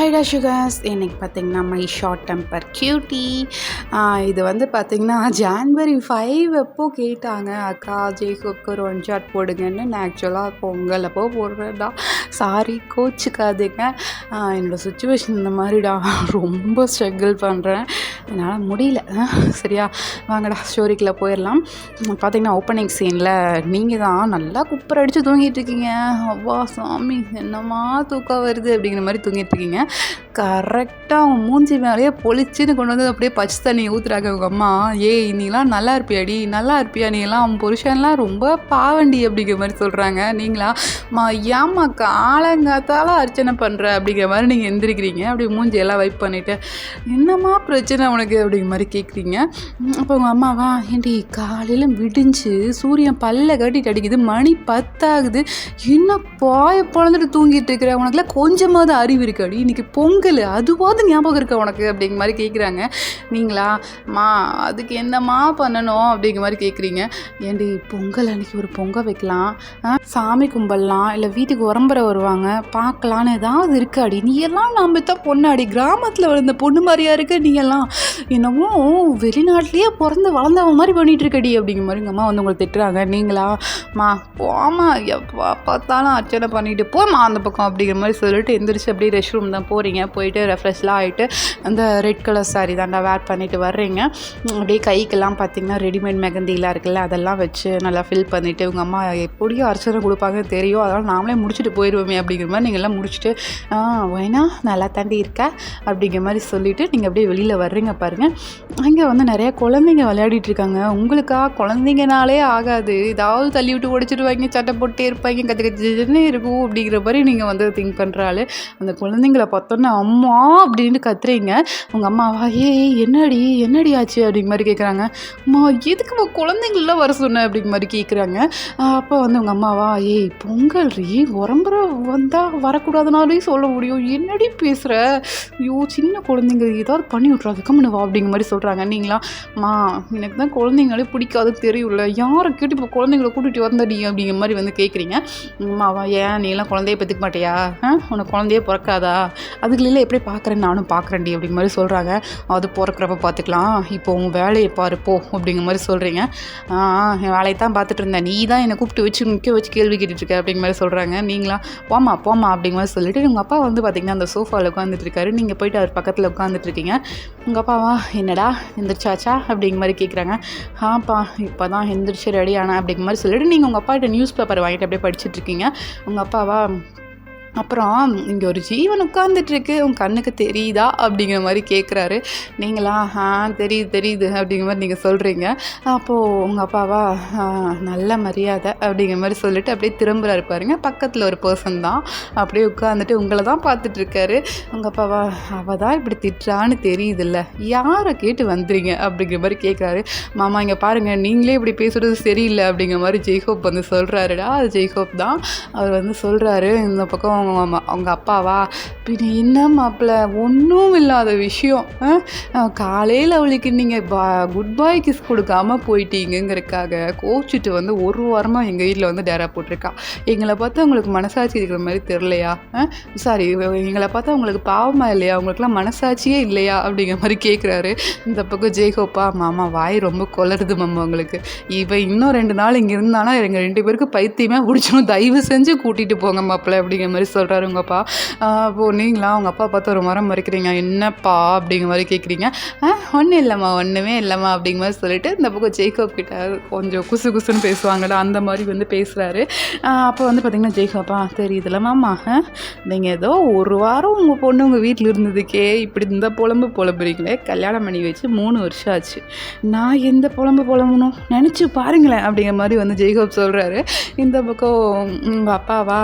ஹைடா sugars இன்றைக்கி பார்த்திங்கன்னா my short temper cutie. இது வந்து பார்த்திங்கன்னா ஜான்வரி 5 எப்போ கேட்டாங்க அக்கா ஜேகோப்க்கு ஒரு ஒன் ஷாட் போடுங்கன்னு. நான் ஆக்சுவலாக பொங்கல் அப்போ போடுறேன்டா, சாரி கோச்சிக்காதீங்க. என்னோடய சுச்சுவேஷன் இந்த மாதிரிடா, ரொம்ப ஸ்ட்ரகிள் பண்ணுறேன், என்னால் முடியல. சரியா, வாங்கடா ஸ்டோரிக்குள்ளே போயிடலாம். பார்த்திங்கன்னா ஓப்பனிங் சீனில் நீங்கள் தான் நல்லா குப்பர் அடித்து தூங்கிட்டு இருக்கீங்க. அவ்வா சாமி என்னம்மா தூக்கம் வருது அப்படிங்கிற மாதிரி தூங்கிட்டு இருக்கீங்க. கரெக்டாக அவங்க மூஞ்சி மேலேயே பொழிச்சுன்னு கொண்டு வந்து அப்படியே பச்சை தண்ணி ஊற்றுறாங்க அவங்க அம்மா. ஏய் நீலாம் நல்லா இருப்பியாடி, நல்லா இருப்பியா, நீலாம் அவன் புருஷன்லாம் ரொம்ப பாவண்டி அப்படிங்கிற மாதிரி சொல்கிறாங்க. நீங்களா ஏம்மா காலங்காத்தால் அர்ச்சனை பண்ணுற அப்படிங்கிற மாதிரி நீங்கள் எந்திரிக்கிறீங்க. அப்படி மூஞ்சியெல்லாம் வைப் பண்ணிவிட்டு என்னம்மா பிரச்சனை உனக்கு அப்படிங்கிற மாதிரி கேட்குறீங்க. அப்போ உங்கள் அம்மாவா, ஏண்டி காலையில் விடிஞ்சு சூரியன் பல்ல கட்டிட்டு அடிக்குது, மணி 10 ஆகுது, இன்னும் பொழந்துட்டு தூங்கிட்டு இருக்கிற, உனக்குலாம் கொஞ்சமாவது அறிவு இருக்காடி, இன்றைக்கி பொங்கல் அதுவாவது ஞாபகம் இருக்கா உனக்கு அப்படிங்கிற மாதிரி கேட்குறாங்க. நீங்களா மா அதுக்கு என்னம்மா பண்ணணும் அப்படிங்கிற மாதிரி கேட்குறீங்க. ஏண்டி பொங்கல் அன்றைக்கி ஒரு பொங்கல் வைக்கலாம், சாமி கும்பிடலாம், இல்லை வீட்டுக்கு உரம்பரை வருவாங்க பார்க்கலான்னு ஏதாவது இருக்காடி, நீ எல்லாம் நாம் தான் பொண்ணாடி, கிராமத்தில் விழுந்த பொண்ணு மாதிரியா இருக்க, நீ எல்லாம் என்னமோ வெளிநாட்டிலேயே பிறந்து வளர்ந்தவன் மாதிரி பண்ணிகிட்டு இருக்கடி அப்படிங்கிற மாதிரி எங்கள் அம்மா வந்து உங்களை திட்டுறாங்க. நீங்களா மா போமா, எப்போ பார்த்தாலும் அர்ச்சனை பண்ணிட்டு போமா அந்த பக்கம் அப்படிங்கிற மாதிரி சொல்லிட்டு எந்திரிச்சு அப்படியே ரெஸ்ட் ரூம் தான் போகிறீங்க. போயிட்டு ரெஃப்ரெஷ்லாம் ஆகிட்டு அந்த ரெட் கலர் சாரி தாண்டா வேர் பண்ணிவிட்டு வர்றீங்க. அப்படியே கைக்கெல்லாம் பார்த்திங்கன்னா ரெடிமேட் மெகந்திலாம் இருக்குல்ல, அதெல்லாம் வச்சு நல்லா ஃபில் பண்ணிவிட்டு உங்கள் அம்மா எப்படியும் அர்ச்சனை கொடுப்பாங்க தெரியும், அதனால் நாமளே முடிச்சுட்டு போயிடுவோமே அப்படிங்கிற மாதிரி நீங்கள் எல்லாம் முடிச்சுட்டு வேணா நல்லா தாண்டி இருக்க அப்படிங்கிற மாதிரி சொல்லிவிட்டு நீங்கள் அப்படியே வெளியில் வர்றீங்க. பாருங்கள், அங்கே வந்து நிறைய குழந்தைங்க விளையாடிட்டு இருக்காங்க. உங்களுக்கா குழந்தைங்கனாலே ஆகாது, ஏதாவது தள்ளி விட்டு உடைச்சிடுவாங்க, சட்டை போட்டே இருப்பாங்க, கற்றுன்னு இருக்கும் அப்படிங்கிற மாதிரி நீங்கள் வந்து திங்க் பண்ணுறாள். அந்த குழந்தைங்கள பார்த்தோன்னா அம்மா அப்படின்னு கத்துறீங்க. உங்கள் அம்மாவா என்னடி ஆச்சு அப்படிங்கிற மாதிரி கேட்குறாங்க. அம்மா எதுக்கு குழந்தைங்களெலாம் வர சொன்ன அப்படிங்கிற மாதிரி கேட்குறாங்க. அப்போ வந்து உங்கள் அம்மாவா, பொங்கல் உரம்புற வந்தால் வரக்கூடாதுனாலும் சொல்ல முடியும், என்னடி பேசுகிற, ஐயோ சின்ன குழந்தைங்க ஏதாவது பண்ணி விட்றாது கம்முன்னு வா அப்படிங்கிற மாதிரி சொல்கிறாங்க. நீங்களா அம்மா எனக்கு தான் குழந்தைங்களே பிடிக்காது தெரியும்ல, யாரை கேட்டு இப்போ குழந்தைங்கள கூட்டிகிட்டு வந்தடி அப்படிங்கிற மாதிரி வந்து கேட்குறீங்க. அம்மாவா, ஏன் நீலாம் குழந்தைய பெற்றுக்க மாட்டியா, உனக்கு குழந்தையே பிறக்காதா, அதுக்குள்ள எப்படி பார்க்குறேன் நானும் பார்க்குறேன்டி அப்படிங்கிற மாதிரி சொல்கிறாங்க. அது பிறக்கிறப்ப பார்த்துக்கலாம், இப்போ உங்கள் வேலையை பாரு போ அப்படிங்கிற மாதிரி சொல்கிறீங்க. என் வேலையை தான் பார்த்துட்டு இருந்தேன், நீ தான் என்னை கூப்பிட்டு வச்சு முக்கிய வச்சு கேள்வி கேட்டுட்ருக்க அப்படிங்கிற மாதிரி சொல்கிறாங்க. நீங்களா போமா அப்படிங்கிற மாதிரி சொல்லிவிட்டு உங்கள் அப்பா வந்து பார்த்திங்கன்னா அந்த சோஃபாவில் உட்காந்துட்டு இருக்காரு. நீங்கள் போயிட்டு அவர் பக்கத்தில் உட்காந்துட்ருக்கீங்க. உங்கள் அப்பாவா, என்னடா எந்திரிச்சாச்சா அப்படிங்கிற மாதிரி கேட்குறாங்க. ஆப்பா இப்போ தான் எந்திரிச்சு ரெடி ஆனேன் அப்படிங்கிற மாதிரி சொல்லிவிட்டு நீங்கள் உங்கள் அப்பாகிட்ட நியூஸ் பேப்பர் வாங்கிட்டு அப்படியே படிச்சுட்ருக்கீங்க. உங்கள் அப்பாவா, அப்புறம் இங்கே ஒரு ஜீவன் உட்காந்துட்ருக்கு, உங்கள் கண்ணுக்கு தெரியுதா அப்படிங்கிற மாதிரி கேட்குறாரு. நீங்களா தெரியுது அப்படிங்கிற மாதிரி நீங்கள் சொல்கிறீங்க. அப்போது உங்கள் அப்பாவா, நல்ல மரியாதை அப்படிங்கிற மாதிரி சொல்லிவிட்டு அப்படியே திரும்புகிறாரு. பாருங்க, பக்கத்தில் ஒரு பர்சன் தான் அப்படியே உட்காந்துட்டு உங்களை தான் பார்த்துட்ருக்காரு. உங்கள் அப்பாவா, அவள் தான் இப்படி திட்டுறான்னு தெரியுதில்ல, யாரை கேட்டு வந்துறீங்க அப்படிங்கிற மாதிரி கேட்குறாரு. மாமா இங்கே பாருங்கள், நீங்களே இப்படி பேசுகிறது சரியில்லை அப்படிங்கிற மாதிரி ஜெய்ஹோப் வந்து சொல்கிறாருடா. அது ஜெய்ஹோப் தான். அவர் வந்து சொல்கிறாரு, இந்த பக்கம் அவங்க அப்பாவா, பின்ன என்ன மாப்பிள்ள ஒன்றும் இல்லாத விஷயம், காலையில் அவளுக்கு நீங்கள் குட் பாய் கிஸ் கொடுக்காமல் போயிட்டீங்கிறதுக்காக கோச்சிட்டு வந்து ஒரு வாரமாக எங்கள் வீட்டில் வந்து டேரா போட்டிருக்கா. எங்களை பார்த்தா உங்களுக்கு மனசாட்சி இருக்கிற மாதிரி தெரிலையா, சாரி எங்களை பார்த்தா உங்களுக்கு பாவமாக இல்லையா, உங்களுக்குலாம் மனசாட்சியே இல்லையா அப்படிங்கிற மாதிரி கேட்குறாரு. இந்த பக்கம் ஜெய்ஹோப்பா, மாமா வாய் ரொம்ப கொலருது மாமா உங்களுக்கு, இவன் இன்னும் 2 நாள் இங்கே இருந்தானா எங்கள் 2 பேருக்கு பைத்தியமே பிடிச்சணும், தயவு செஞ்சு கூட்டிகிட்டு போங்க மாப்பிள்ள அப்படிங்கிற மாதிரி சொல்கிறாரு உங்கப்பா. அப்போது நீங்களா அவங்க அப்பா பார்த்து ஒரு மரம் மறைக்கிறீங்க. என்னப்பா அப்படிங்கிற மாதிரி கேட்குறீங்க. ஒன்றும் இல்லைம்மா ஒன்றுமே இல்லைம்மா அப்படிங்கிற மாதிரி சொல்லிட்டு இந்த பக்கம் ஜெய்கோப் கிட்ட கொஞ்சம் குசுன்னு பேசுவாங்கடா, அந்த மாதிரி வந்து பேசுகிறாரு. அப்போ வந்து பார்த்திங்கன்னா ஜெய்கோப்பா, தெரியுதுல்ல மாமா, நீங்கள் ஏதோ ஒரு வாரம் உங்கள் பொண்ணு உங்கள் வீட்டில் இருந்ததுக்கே இப்படி இந்த புலம்புறீங்களே, கல்யாணம் பண்ணி வச்சு 3 வருஷம் ஆச்சு, நான் எந்த புலம்பணும் நினச்சி பாருங்களேன் அப்படிங்கிற மாதிரி வந்து ஜெய்கோப் சொல்கிறாரு. இந்த பக்கம் உங்கள் அப்பாவா,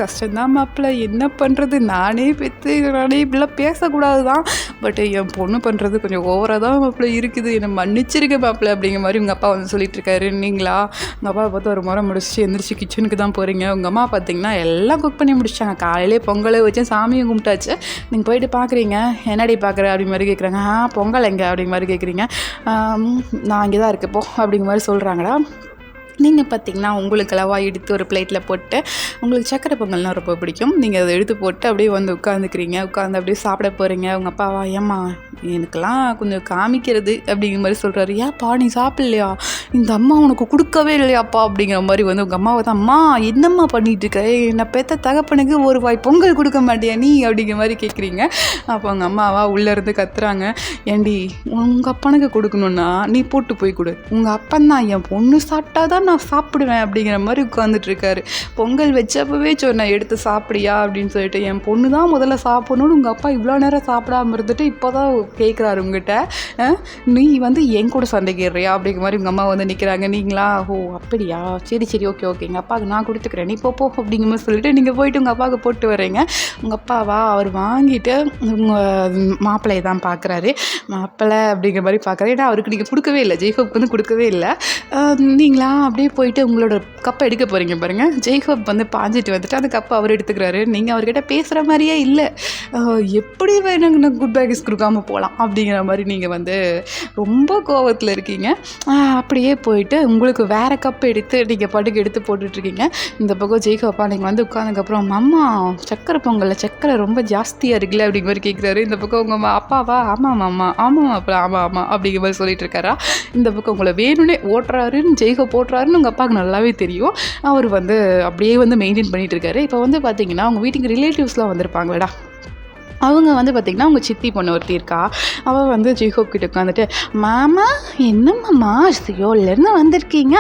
கஷ்டம்தான் மாப்பிள்ள, என்ன பண்ணுறது, நானே இப்படிலாம் பேசக்கூடாது தான், பட் என் பொண்ணு பண்ணுறது கொஞ்சம் ஓவராக தான் மாப்பிள்ள இருக்குது, என்னை மன்னிச்சிருக்க மாப்பிள்ள அப்படிங்கிற மாதிரி உங்கள் அப்பா வந்து சொல்லிட்டு இருக்காரு. நீங்களா உங்கள் அப்பா பார்த்து ஒரு முறை முடிச்சு எந்திரிச்சு கிச்சனுக்கு தான் போகிறீங்க. உங்கள் அம்மா பார்த்தீங்கன்னா எல்லாம் குக் பண்ணி முடிச்சிட்டாங்க, காலையிலே பொங்கலை வச்சு சாமியும் கும்பிட்டாச்சு. நீங்கள் போயிட்டு பார்க்குறீங்க, என்னடி பார்க்குற அப்படி மாதிரி கேட்குறாங்க. பொங்கல் எங்கே அப்படிங்கிற மாதிரி கேட்குறீங்க. நான் இங்கே தான் இருக்கேன் போ அப்படிங்கிற மாதிரி சொல்கிறாங்கடா. நீங்கள் பார்த்தீங்கன்னா உங்களுக்கு அளவா எடுத்து ஒரு பிளேட்டில் போட்டு உங்களுக்கு சக்கரை பொங்கல்னால் ரொம்ப பிடிக்கும். நீங்கள் அதை எடுத்து போட்டு அப்படியே வந்து உட்காந்துக்கிறீங்க. உட்காந்து அப்படியே சாப்பிட போகிறீங்க. உங்கள் அப்பாவா ஏம்மா எனக்கெல்லாம் கொஞ்சம் காமிக்கிறது அப்படிங்கிற மாதிரி சொல்கிறாரு. ஏன்ப்பா நீ சாப்பிட்லையா, இந்த அம்மா உனக்கு கொடுக்கவே இல்லையாப்பா அப்படிங்கிற மாதிரி வந்து உங்கள் அம்மாவை தான், அம்மா என்னம்மா பண்ணிகிட்டு இருக்க, என்னை பெத்த தகப்பனுக்கு ஒரு வாய் பொங்கல் கொடுக்க மாட்டியா நீ அப்படிங்கிற மாதிரி கேட்குறீங்க. அப்போ அவங்க அம்மாவா உள்ளேருந்து கத்துறாங்க. ஏண்டி உங்கள் அப்பனுக்கு கொடுக்கணுன்னா நீ போட்டு போய் கொடு, உங்கள் அப்பன் தான் என் பொண்ணு சாப்பிட்டா தான் நான் சாப்பிடுவேன் அப்படிங்கிற மாதிரி உட்காந்துட்ருக்காரு. பொங்கல் வச்சப்பவே சொன்னேன் எடுத்து சாப்பிடியா அப்படின்னு சொல்லிட்டு, என் பொண்ணு தான் முதல்ல சாப்பிடணும்னு உங்கள் அப்பா இவ்வளோ நேரம் சாப்பிடாம இருந்துட்டு இப்போ தான் கேட்குறாரு உங்ககிட்ட, நீ வந்து என் கூட சண்டைக்கிடுறியா அப்படிங்கிற மாதிரி உங்கள் அம்மா வந்து நிற்கிறாங்க. நீங்களா ஓ அப்படியா சரி சரி ஓகே ஓகே எங்கள் அப்பாவுக்கு நான் கொடுத்துக்கிறேன் நீ போ அப்படிங்கிற மாதிரி சொல்லிட்டு நீங்கள் போயிட்டு உங்கள் அப்பாவுக்கு போட்டு வரீங்க. உங்கள் அப்பாவா அவர் வாங்கிட்டு உங்கள் மாப்பிள்ளையை தான் பார்க்குறாரு. மாப்பிள்ளை அப்படிங்கிற மாதிரி பார்க்குறாரு. ஏன்னா அவருக்கு நீங்கள் கொடுக்கவே இல்லை, ஜெய்ஹோப்க்கு வந்து கொடுக்கவே இல்லை. நீங்களா அப்படியே போயிட்டு உங்களோட கப்பை எடுக்க போகிறீங்க பாருங்கள். ஜெய்ஹோப் வந்து பாஞ்சிட்டு வந்துட்டு அந்த கப்பை அவர் எடுத்துக்கிறாரு. நீங்கள் அவர்கிட்ட பேசுகிற மாதிரியே இல்லை, எப்படி வேணுங்க நான் குட் பேக்கஸ் கொடுக்காம போகலாம் அப்படிங்கிற மாதிரி நீங்கள் வந்து ரொம்ப கோவத்தில் இருக்கீங்க. அப்படியே போயிட்டு உங்களுக்கு வேறு கப்பை எடுத்து நீங்கள் படுக்க எடுத்து போட்டுட்ருக்கீங்க. இந்த பக்கம் ஜெய்ஹோப்பா நீங்கள் வந்து உட்காந்துக்கப்புறம் அம்மா சக்கரை பொங்கலில் சக்கரை ரொம்ப ஜாஸ்தியாக இருக்குல்ல அப்படிங்கிற மாதிரி கேட்குறாரு. இந்த பக்கம் உங்கள் அப்பாவா ஆமாம் ஆமாம் ஆமாம் அப்பா ஆமாம் ஆமாம் அப்படிங்கிற மாதிரி சொல்லிட்டு இருக்காரா. இந்த பக்கம் உங்களை வேணும்னே ஓட்டுறாருன்னு ஜெய்ஹோப் போட்டுறாருன்னு உங்கள் அப்பாவுக்கு நல்லாவே தெரியும். அவர் வந்து அப்படியே வந்து மெயின்டைன் பண்ணிகிட்டு இருக்காரு. இப்போ வந்து பார்த்தீங்கன்னா உங்கள் வீட்டுக்கு ரிலேட்டிவ்ஸ்லாம் வந்திருப்பாங்களடா. அவங்க வந்து பார்த்திங்கன்னா அவங்க சித்தி பொண்ணு ஒருத்தி இருக்கா. அவள் வந்து ஜெய்ஹோப் கிட்ட உட்காந்துட்டு, மாமா என்னம்மாம்மா சியோலேருந்து வந்திருக்கீங்க,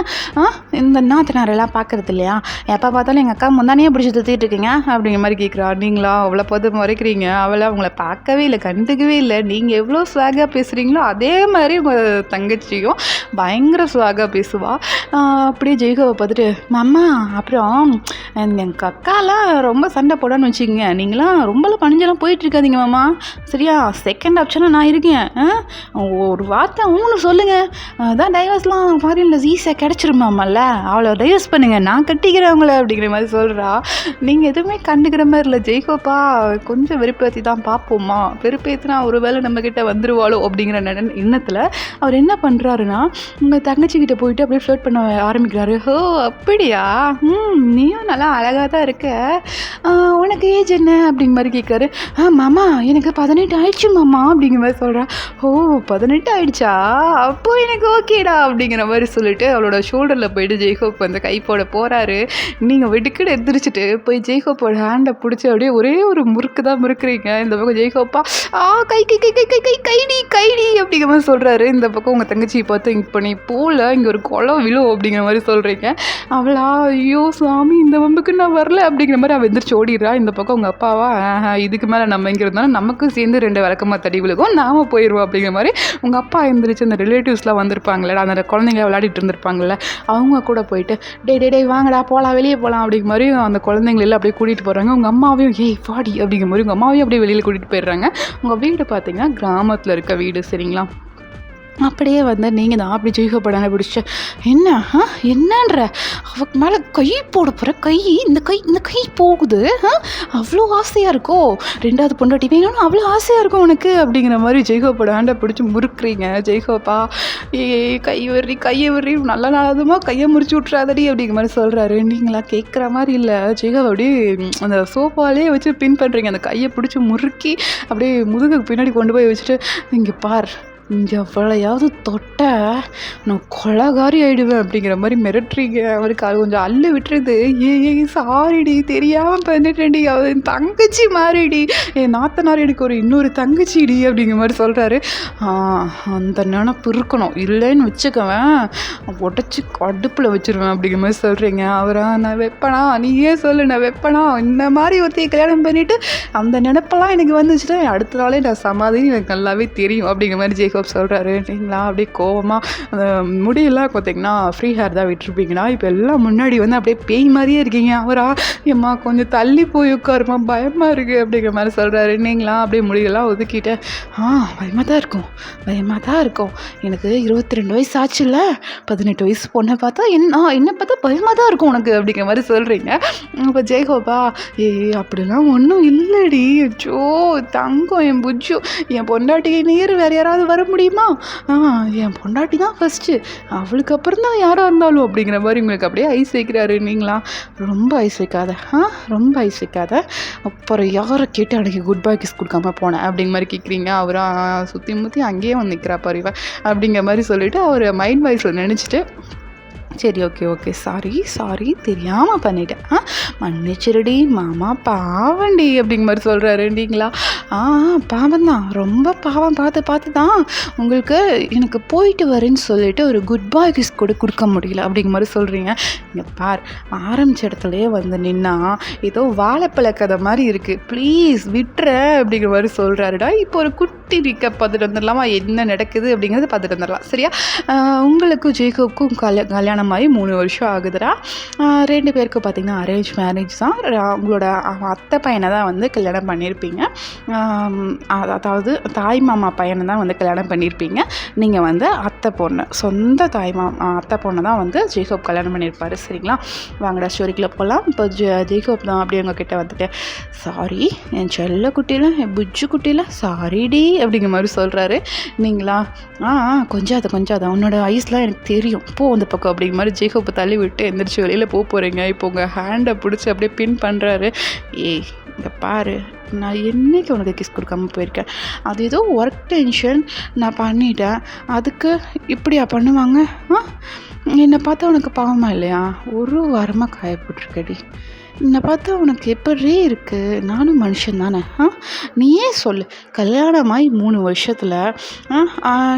இந்த நாத்தனாரெல்லாம் பார்க்குறது இல்லையா, எப்போ பார்த்தாலும் எங்கள் அக்கா முந்தானே பிடிச்சி சுற்றிட்டு இருக்கீங்க அப்படிங்கிற மாதிரி கேட்குறா. நீங்களா அவளை பார்த்து மறைக்கிறீங்க, அவளை அவங்கள பார்க்கவே இல்லை கண்டுக்கவே இல்லை. நீங்கள் எவ்வளோ ஸ்வாகாக பேசுகிறீங்களோ அதே மாதிரி உங்கள் தங்கச்சியும் பயங்கர ஸ்வாகாக பேசுவாள். அப்படியே ஜெய்ஹோவை பார்த்துட்டு, மாமா அப்புறம் எங்கள் அக்காலாம் ரொம்ப சண்டை போடான்னு வச்சுக்கோங்க, நீங்களாம் ரொம்பலாம் பணிஞ்செல்லாம் போயிட்டுருக்காதீங்க மாமா சரியா, செகண்ட் ஆப்ஷனாக நான் இருக்கேன், ஒரு வார்த்தை அவங்களும் சொல்லுங்கள், அதான் டைவர்ஸ்லாம் ஃபாரினில் ஈஸியாக கிடச்சிருமாமல்ல, அவளை டைவர்ஸ் பண்ணுங்கள் நான் கட்டிக்கிறேன் அவங்கள அப்படிங்கிற மாதிரி சொல்கிறா. நீங்கள் எதுவுமே கண்டுக்கிற மாதிரி இல்லை. ஜெய்ஹோப்பா கொஞ்சம் வெறுப்பேற்றி தான் பார்ப்போம்மா, வெறுப்பேற்றினா ஒரு வேளை நம்மக்கிட்ட வந்துடுவாளோ அப்படிங்கிற எண்ணத்தில் அவர் என்ன பண்ணுறாருன்னா உங்கள் தங்கச்சிக்கிட்ட போயிட்டு அப்படியே ஃப்ளர்ட் பண்ண ஆரம்பிக்கிறாரு. ஓ அப்படியா, நீயும் நல்லா அழகாக தான் இருக்க, உனக்கு ஏஜ் என்ன அப்படிங்கிற மாதிரி கேட்குறாரு. மாமா எனக்கு 18 ஆயிடுச்சு மாமா அப்படிங்கிற மாதிரி சொல்கிறேன். ஓ 18 ஆயிடுச்சா, அப்போ எனக்கு ஓகேடா அப்படிங்கிற மாதிரி சொல்லிட்டு அவளோட ஷோல்டரில் போயிட்டு ஜெய்ஹோப் வந்து கை போட போகிறாரு. நீங்கள் வெடுக்கடை எந்திரிச்சிட்டு போய் ஜெய்ஹோப்போட ஹேண்டை பிடிச்சி அப்படியே ஒரே ஒரு முறுக்கு தான் முறுக்குறீங்க. இந்த பக்கம் ஜெய்ஹோப்பா கை கை கை கை கை கை கைடி கைடி அப்படிங்கிற மாதிரி சொல்கிறாரு. இந்த பக்கம் உங்கள் தங்கச்சியை பார்த்து இப்போ நீ போல இங்கே ஒரு குளம் விழும் அப்படிங்கிற மாதிரி சொல்கிறீங்க. அவளா ஐயோ சாமி இந்த வம்புக்கு நான் வரல அப்படிங்கிற மாதிரி அவள் எந்திரிச்சு ஓடிடுறா. இந்த பக்கம் உங்கள் அப்பாவா இதுக்கு மேலே நம்ம இங்கே இருந்தாலும் நமக்கும் சேர்ந்து 2 விளக்கமாக தடி விழுகும், நாம போயிடுவோம் அப்படிங்கிற மாதிரி உங்கள் அப்பா எழுந்திரிச்சு அந்த ரிலேட்டிவ்ஸ்லாம் வந்திருப்பாங்களே, அந்த குழந்தைங்க விளையாடிட்டு இருந்திருப்பாங்கள்ல, அவங்க கூட போயிட்டு டே வாங்கடா போகலாம் வெளியே போகலாம் அப்படிங்கிற மாதிரி அந்த குழந்தைங்களெல்லாம் அப்படியே கூட்டிகிட்டு போகிறாங்க. உங்கள் அம்மாவையும் ஏய் வாடி அப்படிங்கிற மாதிரி உங்கள் அம்மாவையும் அப்படியே வெளியில் கூட்டிகிட்டு போயிடுறாங்க. உங்கள் வீடு பார்த்தீங்கன்னா கிராமத்தில் இருக்க வீடு சரிங்களா. அப்படியே வந்து நீங்கள் தான் அப்படி ஜெய்ஹோப்படான பிடிச்ச என்னன்ற அவக்கு மேலே கை போட போகிற இந்த கை போகுது, அவ்வளோ ஆசையாக இருக்கோ, 2வது பொண்டாட்டி வேணும்னு அவ்வளோ ஆசையாக இருக்கும் உனக்கு அப்படிங்கிற மாதிரி ஜெய்ஹோப்படாண்ட பிடிச்சி முறுக்குறீங்க. ஜெய்ஹோப்பா கையை வரி நல்லா நாளதுமா கையை முறிச்சு விட்றாதடி அப்படிங்கிற மாதிரி சொல்கிறாரு. நீங்களா கேட்குற மாதிரி இல்லை. ஜெய்ஹோப் அப்படியே அந்த சோஃபாலே வச்சு பின் பண்ணுறீங்க. அந்த கையை பிடிச்சி முறுக்கி அப்படியே முதுகுக்கு பின்னாடி கொண்டு போய் வச்சுட்டு இங்கே பார் இங்கே எவ்வளையாவது தொட்ட நான் கொலகாரி ஆகிடுவேன் அப்படிங்கிற மாதிரி மிரட்டுறீங்க. அவருக்கு அது கொஞ்சம் அள்ளு விட்டுருது. சாரிடி தெரியாமல் பண்ணிட்டேன்டி, அவள் என் தங்கச்சி மாறிடி, என் நாத்தனார் எனக்கு இன்னொரு தங்கச்சிடி அப்படிங்கிற மாதிரி சொல்கிறாரு. அந்த நினப்பு இருக்கணும், இல்லைன்னு வச்சுக்கவேன் உடச்சி அடுப்பில் வச்சுருவேன் அப்படிங்கிற மாதிரி சொல்கிறீங்க. அவரா நான் வைப்பேனா, நீயே சொல்லு நான் வைப்பேனா, இந்த மாதிரி ஒருத்தையை கல்யாணம் பண்ணிவிட்டு அந்த நினப்பெல்லாம் எனக்கு வந்துச்சுன்னா அடுத்த நாளே நான் சமாதின்னு எனக்கு நல்லாவே தெரியும் அப்படிங்கிற மாதிரி ஜெய்ஹோப் சொல்கிறாரு. நீங்களா அப்படியே கோவமாக அந்த முடியெல்லாம் பார்த்தீங்கன்னா ஃப்ரீ ஹேர் தான் விட்டுருப்பீங்கன்னா இப்போ எல்லாம் முன்னாடி வந்து அப்படியே பேய் மாதிரியே இருக்கீங்க. அவரா ஏம்மா கொஞ்சம் தள்ளி போய் உட்காருமா பயமாக இருக்குது அப்படிங்கிற மாதிரி சொல்கிறாரு. நீங்களா அப்படியே முடியெல்லாம் ஒதுக்கிட்டு பயமாக தான் இருக்கும் எனக்கு 22 வயசு ஆச்சுல்ல, 18 வயசு பொண்ணை பார்த்தா என்னை பார்த்தா பயமாக தான் இருக்கும் உனக்கு அப்படிங்கிற மாதிரி சொல்கிறீங்க. இப்போ ஜெய்ஹோப்பா அப்படிலாம் ஒன்றும் இல்லைடி, ஜோ தங்கம் என் புஜ்ஜு என் பொண்டாட்டி நீர் வேறு யாராவது வர முடியுமா? என் பொண்டாட்டி தான் ஃபஸ்ட்டு, அவளுக்கு அப்புறம் தான் யாராக இருந்தாலும் அப்படிங்கிற மாதிரி உங்களுக்கு அப்படியே ஐஸ் வைக்கிறாரு. நீங்களா ரொம்ப ஐஸ் வைக்காத, ரொம்ப ஐஸ் வைக்காத, அப்புறம் யாரை கேட்டு அன்றைக்கி குட் பை கிஸ் கொடுக்காம போனேன் அப்படிங்கிற மாதிரி கேட்குறீங்க. அவராக சுற்றி முற்றி அங்கேயே வந்து நிற்கிறா பாரு அப்படிங்கிற மாதிரி சொல்லிவிட்டு அவர் மைண்ட் வாய்ஸில் நினச்சிட்டு சரி ஓகே சாரி தெரியாமல் பண்ணிட்டேன், மன்னிச்சிருடி மாமா பாவண்டி அப்படிங்கிற மாதிரி சொல்கிறாரு. நீங்களா பாவம் தான், ரொம்ப பாவம், பார்த்து தான் உங்களுக்கு எனக்கு போயிட்டு வரேன்னு சொல்லிட்டு ஒரு குட் பை கிஸ் கூட கொடுக்க முடியல அப்படிங்கிற மாதிரி சொல்கிறீங்க. இங்கே பார், ஆரம்பித்த இடத்துலையே வந்து நின்னா ஏதோ வாழைப்பழ கதை மாதிரி இருக்குது, ப்ளீஸ் விட்டுற அப்படிங்கிற மாதிரி சொல்கிறாருடா. இப்போ ஒரு குட்டி ரீக்கப் பார்த்துட்டு வந்துடலாமா, என்ன நடக்குது அப்படிங்கிறது பார்த்துட்டு வந்துடலாம் சரியா? உங்களுக்கும் ஜேக்கோப்புக்கும் கல்யாணம் மாதிரி 3 வருஷம் ஆகுதுடா. 2 பேருக்கும் பார்த்திங்கன்னா அரேஞ்ச் மேரேஜ் தான். உங்களோட அத்தை பையனை தான் வந்து கல்யாணம் பண்ணியிருப்பீங்க, அதாவது தாய் மாமா பையனை தான் வந்து கல்யாணம் பண்ணியிருப்பீங்க. நீங்கள் வந்து அத்தை பொண்ணு, சொந்த அத்தை பொண்ணை தான் வந்து ஜேக்கோப் கல்யாணம் பண்ணியிருப்பார் சரிங்களா? வாங்கடா ஸ்டோரிக்குள்ளே போகலாம். இப்போ ஜேக்கோப் தான் அப்படியே உங்ககிட்ட வந்துட்டு சாரி என் செல்ல குட்டியில், என் புஜ்ஜு குட்டியில் சாரிடி அப்படிங்கிற மாதிரி சொல்கிறாரு. நீங்களா கொஞ்சம் உன்னோட ஐஸ்லாம் எனக்கு தெரியும், போ அந்த பக்கம் அப்படிங்கிற மாதிரி ஜேக்கோப்பை தள்ளி விட்டு எந்திரிச்சு வெளியில் போகிறீங்க. இப்போ உங்கள் ஹேண்டை பிடிச்சி அப்படியே பின் பண்ணுறாரு. இங்கே பாரு, நான் என்றைக்கு உனக்கு கிஸ் கொடுக்காம போயிருக்கேன், அது ஏதோ ஒர்க் டென்ஷன் நான் பண்ணிட்டேன், அதுக்கு இப்படியா பண்ணுவாங்க? என்னை பார்த்தா உனக்கு பாவமா இல்லையா? ஒரு வாரமாக காயப்பட்டுருக்கடி, என்னை பார்த்தா உனக்கு எப்படி இருக்குது? நானும் மனுஷன் தானே, நீயே சொல்லு. கல்யாணமாகி 3 வருஷத்தில்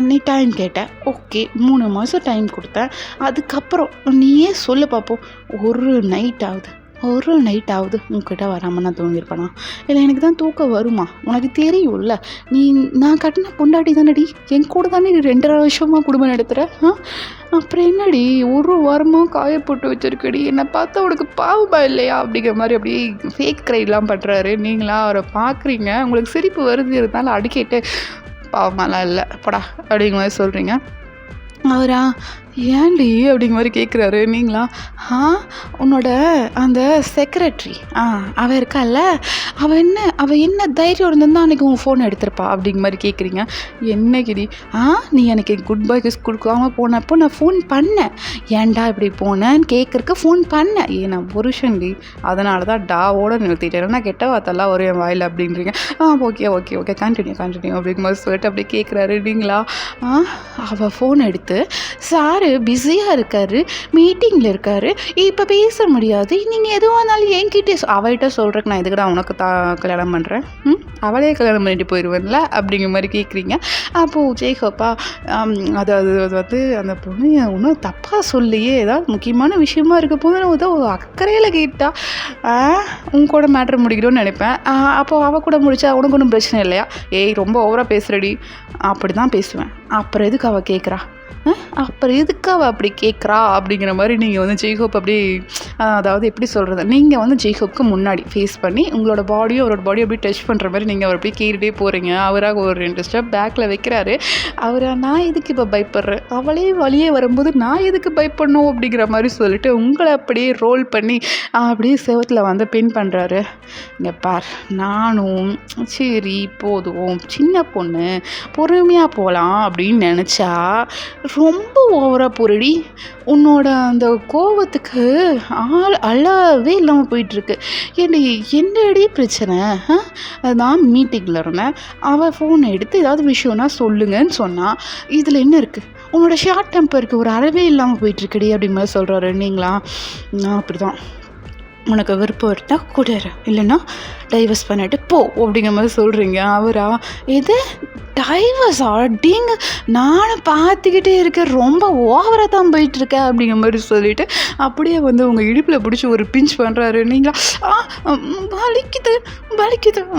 நீ டைம் கேட்ட, ஓகே 3 மாதம் டைம் கொடுத்தேன், அதுக்கப்புறம் நீயே சொல்லு பார்ப்போம், ஒரு நைட் ஆகுது உங்ககிட்ட வராமல் நான் தூங்கியிருப்பேனா? இல்லை எனக்கு தான் தூக்கம் வருமா? உனக்கு தெரியும்ல, நான் கட்டின பொண்டாட்டி தானடி, என் கூட தானே நீ 2.5 வருஷமாக குடும்பம் நடத்துகிற, அப்புறம் என்னடி ஒரு வாரமாக காயப்போட்டு வச்சிருக்கடி, என்னை பார்த்தா உனக்கு பாவமா இல்லையா அப்படிங்கிற மாதிரி அப்படியே ஃபேக் க்ரைலாம் பண்ணுறாரு. நீங்களா அவரை பார்க்குறீங்க, உங்களுக்கு சிரிப்பு வருது, இருந்தாலும் அடிக்கிட்டு பாவமாலாம் இல்லை படா அப்படிங்கிற மாதிரி சொல்கிறீங்க. அவரா ஏன்டி அப்படிங்கிற மாதிரி கேட்குறாரு. நீங்களா உன்னோட அந்த செக்ரட்டரி அவள் இருக்கால, அவள் என்ன தைரியம் இருந்திருந்தா அன்றைக்கி உங்கள் ஃபோன் எடுத்திருப்பா அப்படிங்கிற மாதிரி கேட்குறீங்க. என்னைக்குடி நீ எனக்கு குட் பை கிஸ் கொடுக்காம போனப்போ நான் ஃபோன் பண்ணேன், ஏன்டா இப்படி போனேன்னு கேட்குறக்கு ஃபோன் பண்ணேன், நான் புருஷன்டி, அதனால தான் டாவோட நிறுத்திட்டேன், நான் கெட்ட வார்த்தைலாம் வரும் என் வாயில் அப்படின்றீங்க. ஓகே கண்டினியூ அப்படிங்கிற மாதிரி சொல்லிட்டு அப்படியே கேட்குறாரு. நீங்களா அவள் ஃபோன் எடுத்து சார் பிஸியாக இருக்காரு, மீட்டிங்கில் இருக்காரு, இப்போ பேச முடியாது, நீங்கள் எதுவாக இருந்தாலும் என்கிட்டே அவள்கிட்ட சொல்கிறக்கு நான் எதுக்குடா உனக்கு கல்யாணம் பண்ணுறேன், அவளே கல்யாணம் பண்ணிட்டு போயிடுவேன்ல அப்படிங்கிற மாதிரி கேட்குறீங்க. அப்போது ஜேக்கோப்பா அது வந்து அந்த பொண்ணு ஒன்றும் தப்பாக சொல்லியே, ஏதாவது முக்கியமான விஷயமா இருக்க போது நான் ஏதோ அக்கறையில் கேட்டா உன் கூட மேட்ரு முடிக்கணும்னு நினைப்பேன். அப்போது அவள் கூட முடிச்சா உனக்கு ஒன்றும் பிரச்சனை இல்லையா? ரொம்ப ஓவராக பேசுகிறடி, அப்படி தான் பேசுவேன், அப்புறம் எதுக்கு அவள் கேட்குறா, அப்புறம் எதுக்கு அவள் அப்படி கேட்குறா அப்படிங்கிற மாதிரி நீங்கள் வந்து ஜேக்கோப் அப்படி அதாவது எப்படி சொல்கிறது, நீங்கள் வந்து ஜேக்கோப்புக்கு முன்னாடி ஃபேஸ் பண்ணி உங்களோட பாடியும் அவரோட பாடியும் அப்படி டச் பண்ணுற மாதிரி நீங்கள் அவர் அப்படியே கேட்டுகிட்டே போகிறீங்க. அவராக ஒரு 2 ஸ்டெப் பேக்கில் வைக்கிறாரு. நான் எதுக்கு இப்போ பயப்படுறேன், அவளே வழியே வரும்போது நான் எதுக்கு பயப்படணும் அப்படிங்கிற மாதிரி சொல்லிட்டு உங்களை அப்படியே ரோல் பண்ணி அப்படியே செவத்தில் வந்து பின் பண்ணுறாரு. இங்கே பார், நானும் சரி போதும் சின்ன பொண்ணு பொறுமையாக போகலாம் அப்படின்னு நினச்சா ரொம்ப ஓவராக போகிறடி, உன்னோட அந்த கோவத்துக்கு அளவே இல்லாமல் போயிட்டுருக்கு. என்னடி பிரச்சனை? நான் மீட்டிங்கில் இருந்தேன், அவள் ஃபோனை எடுத்து ஏதாவது விஷயம்னா சொல்லுங்கன்னு சொன்னால் இதில் என்ன இருக்குது, உன்னோட ஷார்ட் டெம்பருக்கு ஒரு அளவே இல்லாமல் போயிட்டுருக்குடி அப்படிங்கிற மாதிரி சொல்கிறாரு. நீங்களா அப்படி தான், உனக்கு விருப்பம் இருந்தால் கூட இல்லைன்னா டைவர்ஸ் பண்ணிட்டு போ அப்படிங்கிற மாதிரி சொல்கிறீங்க. அவரா எது டைவர்ஸ் அப்படிங்க, நானும் பார்த்துக்கிட்டே இருக்கேன், ரொம்ப ஓவராக தான் போயிட்டுருக்கேன் அப்படிங்கிற மாதிரி சொல்லிவிட்டு அப்படியே வந்து உங்கள் இடுப்பில் பிடிச்சி ஒரு பிஞ்ச் பண்ணுறாரு. நீங்களா வலிக்குது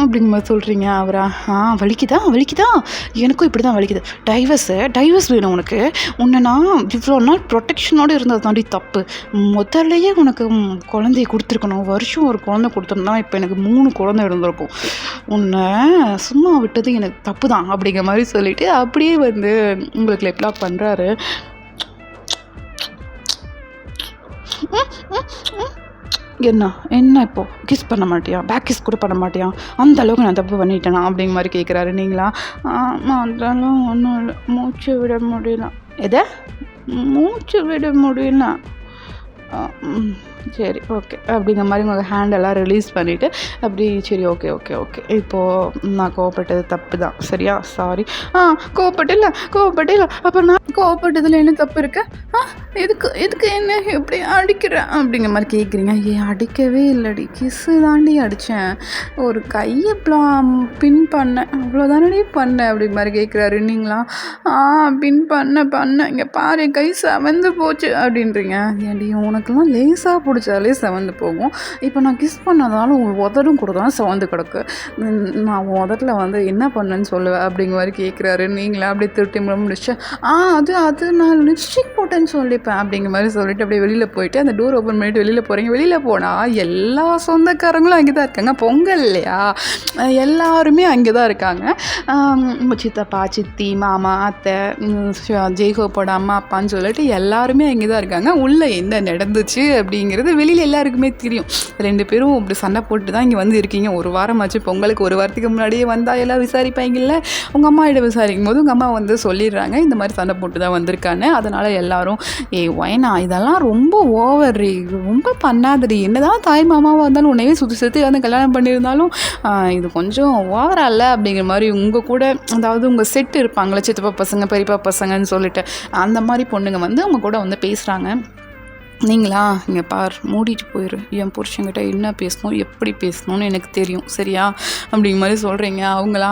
அப்படிங்கிற மாதிரி சொல்கிறீங்க. அவரா வலிக்குதா எனக்கும் இப்படி தான் வலிக்குது, டைவர்ஸ் வேணும் உனக்கு, உன்னை நான் இவ்வளோ நாள் ப்ரொடெக்ஷனோடு இருந்தது தாண்டி தப்பு, முதல்லையே உனக்கு குழந்தைய கொடுத்துருக்கணும், வருஷம் ஒரு குழந்தை கொடுத்துருந்தா இப்போ எனக்கு 3 குழந்தை இருந்திருக்கும், உன்னை சும்மா விட்டது எனக்கு தப்பு தான் அப்படிங்கிற மாதிரி சொல்லிவிட்டு அப்படியே வந்து உங்களுக்கு லிப்லாக் பண்ணுறாரு. என்ன என்ன இப்போது கிஸ் பண்ண மாட்டியா? பேக் கிஸ் கூட பண்ண மாட்டியா? அந்த அளவுக்கு நான் தப்பு பண்ணிட்டேனா அப்படிங்கிற மாதிரி கேட்குறாரு. நீங்களா அதெல்லாம் ஒன்றும் இல்லை, மூச்சு விட முடியல. எதை? மூச்சு விட முடியல. சரி ஓகே அப்படிங்கிற மாதிரி உங்கள் ஹேண்டெல்லாம் ரிலீஸ் பண்ணிவிட்டு அப்படி சரி ஓகே ஓகே ஓகே இப்போது நான் கோவப்பட்டது தப்பு தான், சரியா? சாரி. கோவப்பட்டில்ல அப்புறம் நான் கோவப்பட்டதில் என்ன தப்பு இருக்கு? எதுக்கு என்ன எப்படி அடிக்கிறேன் அப்படிங்கிற மாதிரி கேட்குறீங்க. அடிக்கவே இல்லடி, கிஸ்ஸு தாண்டி அடித்தேன், ஒரு கையை பின் பண்ணேன், அவ்வளோதானே பண்ணேன் அப்படிங்கிற மாதிரி கேட்குறாரு. நீங்களா பின் பண்ண இங்கே பாரு கை செவந்து போச்சு அப்படின்றீங்க. ஏன்டி உனக்கெல்லாம் லேசாக பிடிச்சாலே செவந்து போகும், இப்போ நான் கிஸ் பண்ணதாலும் உங்களுக்கு உதடும் கூட தான் செவந்து கிடக்கு, நான் உதட்டில் வந்து என்ன பண்ணேன்னு சொல்லுவேன் அப்படிங்கிற மாதிரி கேட்குறாரு. நீங்களா அப்படியே திருட்டி முடிச்சு அது நான் லிப்ஸ்டிக் போட்டேன்னு சொல்லிப்பேன் அப்படிங்கிற மாதிரி சொல்லிட்டு அப்படியே வெளியில் போயிட்டு அந்த டோர் ஓப்பன் பண்ணிவிட்டு வெளியில் போகிறீங்க. வெளியில் போனால் எல்லா சொந்தக்காரங்களும் அங்கே தான் இருக்காங்க, பொங்கல் இல்லையா, எல்லாருமே அங்கே தான் இருக்காங்க. சித்தப்பா, சித்தி, மாமா, அத்தை, ஜெய்கோப்போட அம்மா அப்பான்னு சொல்லிட்டு எல்லாருமே அங்கே தான் இருக்காங்க. உள்ளே என்ன நடந்துச்சு அப்படிங்கிறது வெளியில் எல்லாருக்குமே தெரியும். 2 பேரும் இப்படி சண்டை போட்டு தான் இங்கே வந்து இருக்கீங்க. ஒரு வாரமாச்சு, பொங்கலுக்கு ஒரு வாரத்துக்கு முன்னாடியே வந்தால் எல்லாம் விசாரிப்பாங்கல்ல. உங்கள் அம்மாயிட விசாரிக்கும் போது உங்கள் அம்மா வந்து சொல்லிடுறாங்க இந்த மாதிரி சண்டை போட்டு தான் வந்திருக்காங்க. அதனால் எல்லாரும் ஒயனா இதெல்லாம் ரொம்ப ஓவர், ரொம்ப பண்ணாதடி, என்னதான் தாய் மாமாவாக இருந்தாலும் உன்னையே சுற்றி வந்து கல்யாணம் பண்ணியிருந்தாலும் இது கொஞ்சம் ஓவராக இல்லை அப்படிங்கிற மாதிரி உங்கள் கூட, அதாவது உங்கள் செட்டு இருப்பாங்களே சித்தப்பா பசங்க பெரியப்பா பசங்கன்னு சொல்லிட்டு அந்த மாதிரி பொண்ணுங்க வந்து அவங்க கூட வந்து பேசுகிறாங்க. நீங்களா இங்கே பார், மூடிட்டு போயிரு, என் புருஷன்கிட்ட என்ன பேசணும் எப்படி பேசணும்னு எனக்கு தெரியும், சரியா அப்படிங்கிற மாதிரி சொல்கிறீங்க. அவங்களா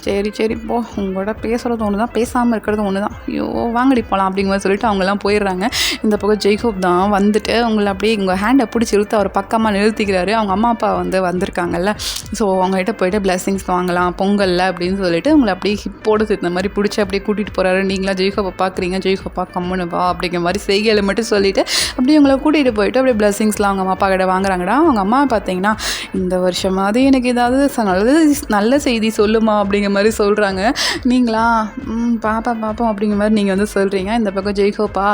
சரி போ, உங்களோட பேசுகிறது ஒன்று தான், பேசாமல் இருக்கிறது ஒன்று தான், ஐயோ வாங்கடி போகலாம் அப்படிங்கிற மாதிரி சொல்லிட்டு அவங்கெல்லாம் போயிடுறாங்க. இந்த பக்கம் ஜெய்கோப் தான் வந்துட்டு உங்களை அப்படியே உங்கள் ஹேண்டை பிடிச்சி இழுத்து அவர் பக்கமாக நிறுத்திக்கிறாரு. அவங்க அம்மா அப்பா வந்து வந்திருக்காங்கல்ல, ஸோ அவங்ககிட்ட போய்ட்டு பிளெஸிங்ஸ் வாங்கலாம் பொங்கலில் அப்படின்னு சொல்லிட்டு உங்களை அப்படியே ஹிப்போடு இந்த மாதிரி பிடிச்சி அப்படியே கூட்டிகிட்டு போகிறாரு. நீங்களா ஜெய்கோப்பை பார்க்குறீங்க, ஜெய்கோப்பா கம்முன்னு வா அப்படிங்கிற மாதிரி செய்கையில் மட்டும் சொல்லிவிட்டு அப்படியே உங்களை கூட்டிகிட்டு போயிட்டு அப்படியே பிளெஸிங்ஸ்லாம் அவங்க அம்மா அப்பா கிட்ட வாங்குறாங்கடா. அவங்க அம்மா பார்த்தீங்கன்னா இந்த வருஷமாவது எனக்கு ஏதாவது நல்ல செய்தி சொல்லுமா அப்படிங்கிற மாதிரி சொல்கிறாங்க. நீங்களா பாப்போம் அப்படிங்கிற மாதிரி நீங்கள் வந்து சொல்கிறீங்க. இந்த பக்கம் ஜெய்கோப்பா